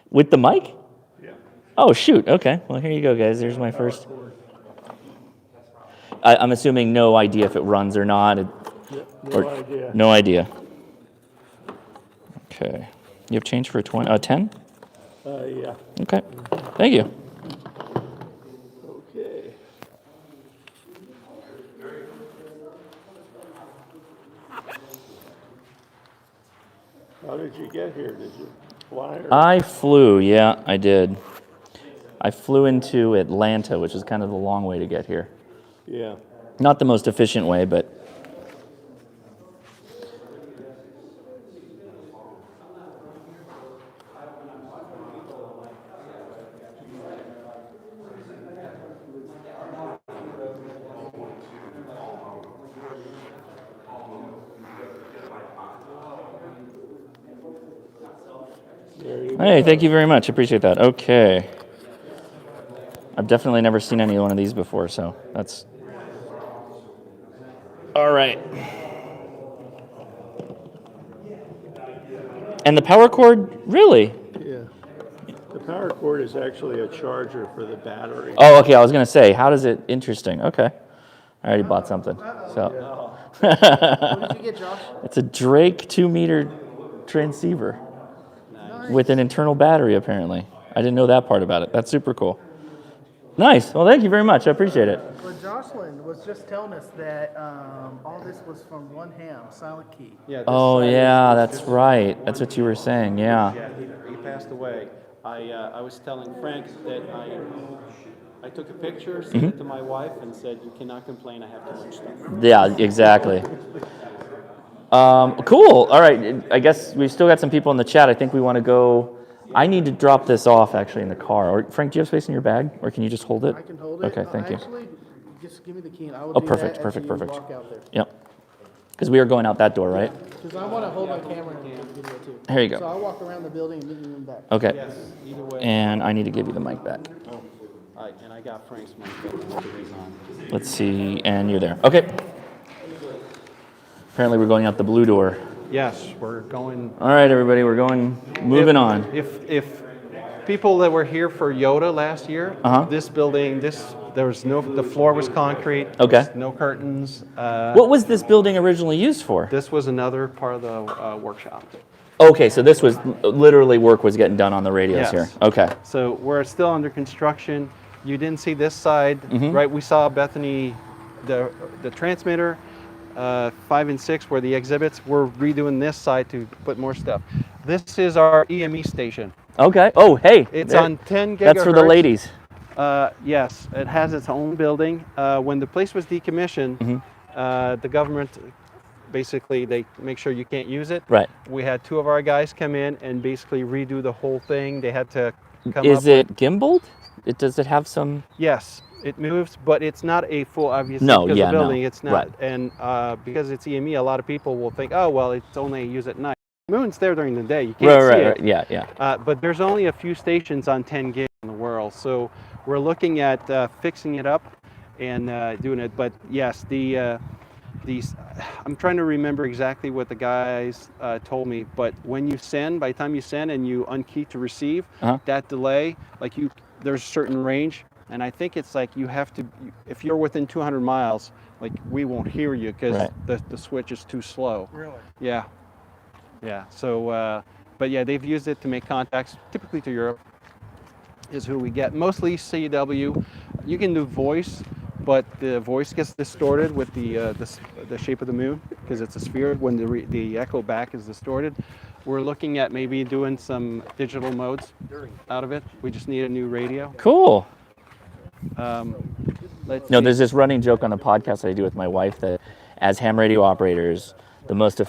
With the mic? Yeah. Oh, shoot. Okay. Well, here you go, guys. There's my first. I'm assuming no idea if it runs or not. No idea. No idea. Okay. You have change for a 10? Yeah. Okay. Thank you. Okay. How did you get here? Did you fly or? I flew. Yeah, I did. I flew into Atlanta, which is kind of the long way to get here. Yeah. Not the most efficient way, but. Hey, thank you very much. Appreciate that. Okay. I've definitely never seen any one of these before, so that's... All right. And the power cord, really? Yeah. The power cord is actually a charger for the battery. Oh, okay. I was going to say, how does it... Interesting. Okay. I already bought something. So. What did you get, Josh? It's a Drake 2 meter transceiver with an internal battery, apparently. I didn't know that part about it. That's super cool. Nice. Well, thank you very much. I appreciate it. Well, Jocelyn was just telling us that all this was from one ham, Silent Key. Yeah. This Oh, side yeah, is that's just right. one That's what you key. were saying, yeah. Yeah, he passed away. I was telling Frank that I took a picture, sent it to my wife, and said, "You cannot complain. I have too much stuff." Yeah, exactly. Cool. All right. I guess we've still got some people in the chat. I think we want to go. I need to drop this off actually in the car. Or Frank, do you have space in your bag, or can you just hold it? I can hold it. Okay, thank you. Actually, just give me the key and I will Oh, do perfect, that perfect, as you perfect. walk out there. Yep. Because we are going out that door, right? Because I want to hold my camera and video too. Here you go. So I'll walk around the building and meet you in the back. Okay. Yes, either way. And I need to give you the mic back. And I got Frank's mic, but I don't know if it is on. Let's see, and you're there. Okay. Apparently we're going out the blue door. Yes, we're going. All right, everybody, we're moving on. If people that were here for Yoda last year, this building, there was the floor was concrete. Okay. No curtains. What was this building originally used for? This was another part of the workshop. Okay, so this was literally work was getting done on the radios here. Okay. So we're still under construction. You didn't see this side, right? We saw Bethany, the transmitter, 5 and 6 were the exhibits. We're redoing this side to put more stuff. This is our EME station. Okay. Oh, hey. It's on 10 gigahertz. That's for the ladies. Yes, it has its own building. When the place was decommissioned, the government basically they make sure you can't use it. Right. We had 2 of our guys come in and basically redo the whole thing. They had to come Is it gimbaled? Does it have some? Yes, it moves, but it's not a full, obviously, No, because yeah, the building, no. it's not. Right. And because it's EME, a lot of people will think, oh, well, it's only used at night. The moon's there during the day. You can't see it. Right. Yeah, yeah. But there's only a few stations on 10 gig in the world. So we're looking at fixing it up and doing it. But yes, I'm trying to remember exactly what the guys told me, but when you send, by the time you send and you unkey to receive, that delay, like there's a certain range, and I think it's like you have to, if you're within 200 miles, like we won't hear you because the switch is too slow. Really? Yeah. Yeah. So, but yeah, they've used it to make contacts, typically to Europe, is who we get. Mostly CW. You can do voice, but the voice gets distorted with the shape of the moon because it's a sphere. When the echo back is distorted, we're looking at maybe doing some digital modes out of it. We just need a new radio. Cool. Let's No, see. there's this running joke on the podcast that I do with my wife that as ham radio operators, the most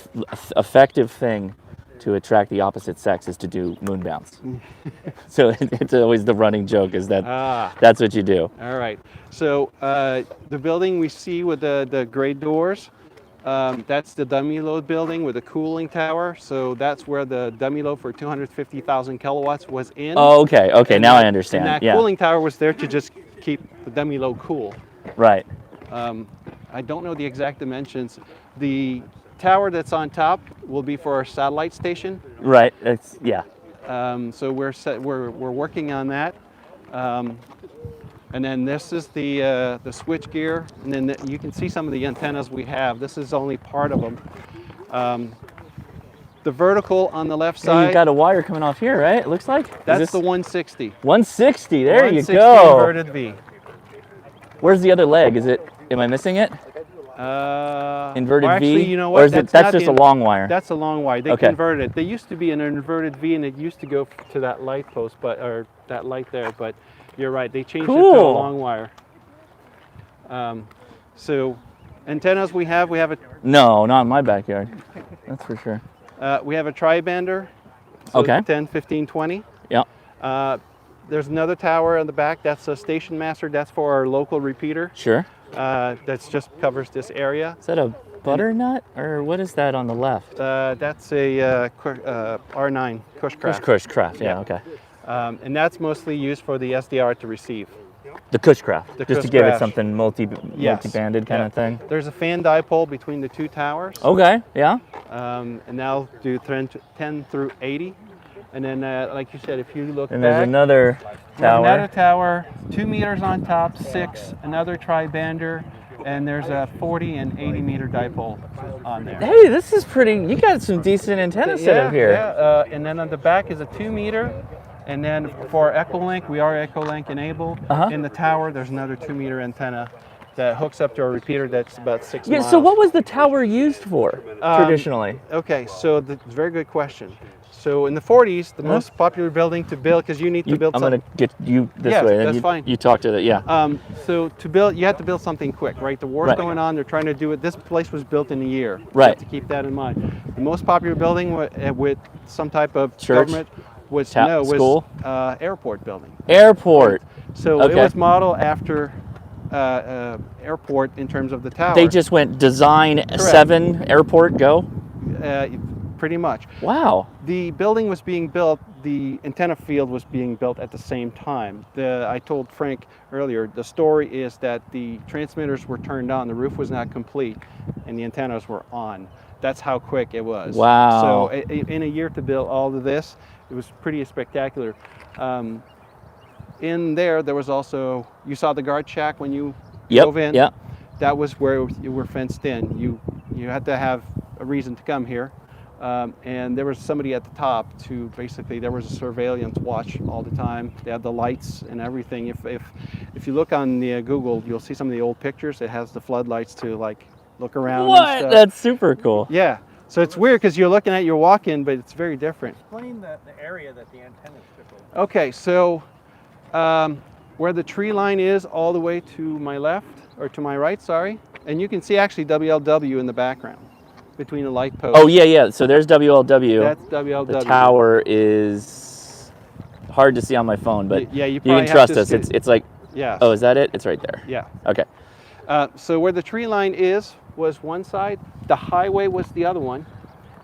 effective thing to attract the opposite sex is to do moon bounce. So it's always the running joke is that that's what you do. All right. So the building we see with the gray doors, that's the dummy load building with the cooling tower. So that's where the dummy load for 250,000 kilowatts was in. Oh, okay. Okay, And now that- I understand. And that Yeah. cooling tower was there to just keep the dummy load cool. Right. I don't know the exact dimensions. The tower that's on top will be for our satellite station. Right. It's yeah. So we're working on that. And then this is the switch gear, and then you can see some of the antennas we have. This is only part of them. The vertical on the left Hey, side. you've got a wire coming off here, right? It looks like. That's the 160. 160. There 160 you go. inverted V. Where's the other leg? Is it? Am I missing it? Inverted well, actually, V? you know what? Or is that's not just the a long wire? That's a long wire. They Okay. converted it. They used to be an inverted V, and it used to go to that light post, or that light there. But you're right. They changed it to a Cool. long wire. So antennas we have a No, not in my backyard. That's for sure. we have a tri-bander. So Okay. 10, 15, 20. Yeah. There's another tower on the back. That's a station master. That's for our local repeater. Sure. That's just covers this area. Is that a butternut or what is that on the left? That's a R9 Cushcraft. Cushcraft. Yeah. Okay. And that's mostly used for the SDR to receive. The Cushcraft. The Just to give it Cushcraft. something multi-banded kind of thing. There's a fan dipole between the two towers. Okay. Yeah. And that'll do 10 through 80. And then, like you said, if you look And back, there's another there's tower. another tower, 2 meters on top, 6, another tri-bander, and there's a 40 and 80 meter dipole on there. Hey, this is pretty. You got some decent antenna set up here. Yeah, and then on the back is a 2 meter. And then for Echolink, we are Echolink enabled. In the tower, there's another 2 meter antenna that hooks up to our repeater that's about 6 Yeah. miles. So what was the tower used for traditionally? Okay, so it's a very good question. So in the 40s, the most popular building to build, because you need to build I'm something. gonna get you this Yes, way. Then that's you, fine. You talk to the yeah. So to build, you have to build something quick, right? The war's Right. going on. They're trying to do it. This place was built in a year. You Right. have to keep that in mind. The most popular building with some type of Church? government was School? Airport building. Airport. So Okay. it was modeled after airport in terms of the tower. They just went design 7 airport go. pretty much. Wow. The building was being built, the antenna field was being built at the same time. I told Frank earlier, the story is that the transmitters were turned on, the roof was not complete, and the antennas were on. That's how quick it was. Wow. So in a year to build all of this, it was pretty spectacular. In there was also, you saw the guard shack when you drove in? Yep. That was where you were fenced in. You had to have a reason to come here. And there was somebody at the top to basically, there was a surveillance watch all the time. They had the lights and everything. If you look on the Google, you'll see some of the old pictures. It has the floodlights to like look around. What? And stuff. That's super cool. Yeah. So it's weird because you're looking at your walk-in, but it's very different. Explain the area that the antennas took over. Okay, so where the tree line is all the way to my left, or to my right, sorry, and you can see actually WLW in the background between the light posts. Oh, yeah. So there's WLW. That's WLW. The tower is hard to see on my phone, but yeah, you can trust us. It's like, yeah. Oh, is that it? It's right there. Yeah. Okay. So where the tree line was one side, the highway was the other one,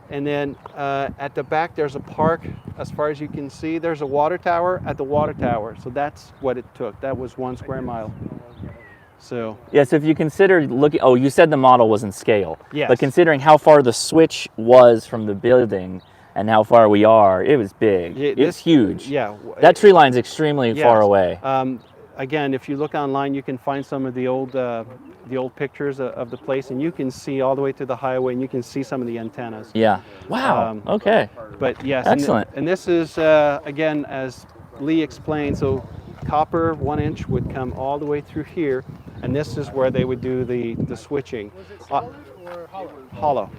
and then at the back there's a park. As far as you can see, there's a water tower at the water tower. So that's what it took. That was 1 square mile. So yeah, so if you consider looking, oh, you said the model was in scale. Yes. But considering how far the switch was from the building and how far we are, it was big. It's huge. Yeah. That tree line's extremely far away. Again, if you look online, you can find some of the old pictures of the place, and you can see all the way to the highway, and you can see some of the antennas. Yeah. Wow. Okay. But yes. Excellent. And this is again, as Lee explained, so copper 1 inch would come all the way through here, and this is where they would do the switching. Was it solid or Hollow.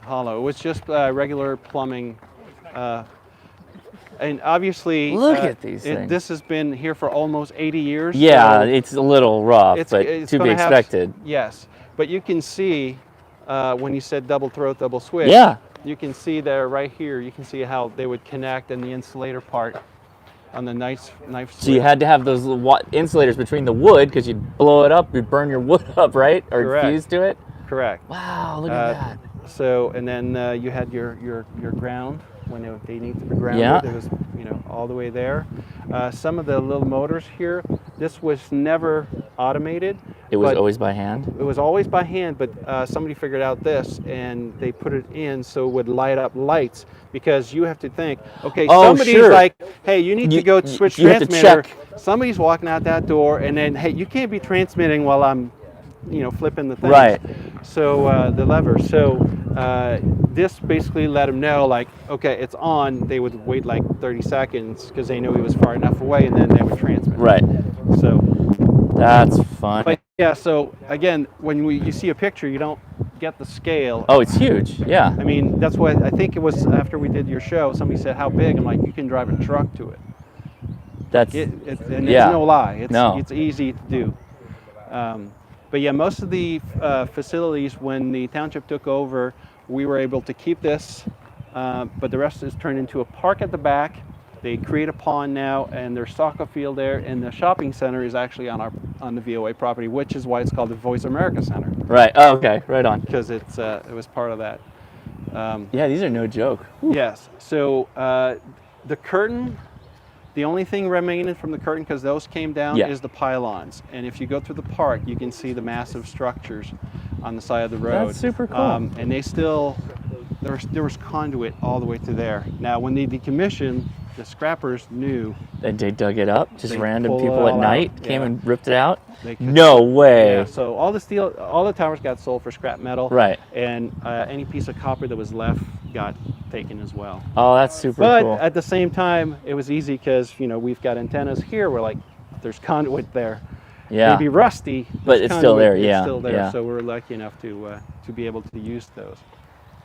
Hollow. It was just regular plumbing. And obviously, look at these things. This has been here for almost 80 years. Yeah, so it's a little rough, but to be expected. Yes, but you can see when you said double throat, double switch. Yeah. You can see there, right here, you can see how they would connect in the insulator part on the knife switch. So you had to have those insulators between the wood because you'd blow it up, you'd burn your wood up, right? Or Correct. fuse to it? Correct. Wow, look at that. So, and then you had your ground when they need to be grounded. Yeah. It was, all the way there. Some of the little motors here, this was never automated. It was always by hand? It was always by hand, but somebody figured out this, and they put it in so it would light up lights, because you have to think, okay, somebody's like, hey, you need to go switch transmitter. Somebody's walking out that door, and then, hey, you can't be transmitting while I'm flipping the thing. Right. So the lever. So this basically let them know, like, okay, it's on. They would wait like 30 seconds because they knew he was far enough away, and then they would transmit. Right. So that's fun. But yeah. So again, when you see a picture, you don't get the scale. Oh, it's huge. Yeah. I mean, that's what I think it was after we did your show. Somebody said, "How big?" I'm like, "You can drive a truck to it." That's and it's no lie. It's easy to do. But yeah, most of the facilities, when the township took over, we were able to keep this, but the rest is turned into a park at the back. They create a pond now, and there's soccer field there, and the shopping center is actually on the VOA property, which is why it's called the Voice America Center. Right. Oh, okay. Right on. Because it was part of that. Yeah, these are no joke. Yes. So the curtain. The only thing remaining from the curtain, because those came down, is the pylons. And if you go through the park, you can see the massive structures on the side of the road. That's super cool. And they still, there was conduit all the way to there. Now, when they decommissioned, the scrappers knew. And they dug it up? Just random pulled it people at all night out. came Yeah. and ripped it out? They could- No way. Yeah, so all the steel, all the towers got sold for scrap metal. Right. And any piece of copper that was left got taken as well. Oh, that's super But cool. at the same time, it was easy because, we've got antennas here. We're like, there's conduit there. Yeah. Maybe rusty, But there's it's still conduit, there, yeah, It's still there. yeah. So we're lucky enough to be able to use those.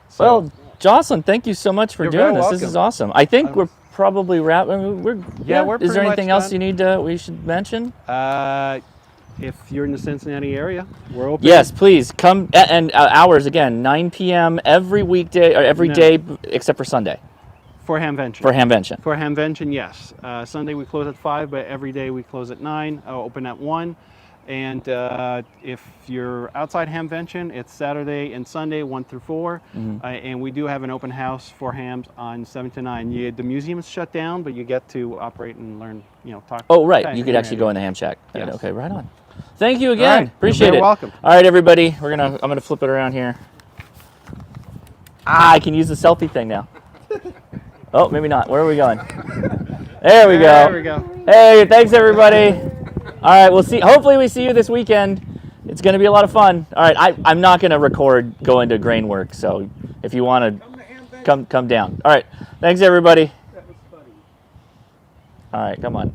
So, Well, Jocelyn, thank you so much for You're doing very this. This is welcome. awesome. I think we're probably wrapped. I mean, we're we're Is there pretty anything much else done. we should mention? If you're in the Cincinnati area, we're open. Yes, please come. And hours again, 9 p.m. every weekday or every No. day except for Sunday. For Hamvention. For Hamvention. For Hamvention, yes. Sunday we close at 5, but every day we close at 9, open at 1. And if you're outside Hamvention, it's Saturday and Sunday, 1 through 4. And we do have an open house for hams on 7 to 9. The museum is shut down, but you get to operate and learn, talk. Oh, right. You could actually go in the ham shack. Yes. Okay, right on. Thank you again. Right. Appreciate You're it. welcome. All right, everybody. I'm gonna flip it around here. I can use the selfie thing now. Oh, maybe not. Where are we going? There we go. There we go. Hey, thanks everybody. All right, we'll see. Hopefully we see you this weekend. It's going to be a lot of fun. All right, I'm not going to record going to grain work, so if you want to come down. All right, thanks everybody. All right, come on.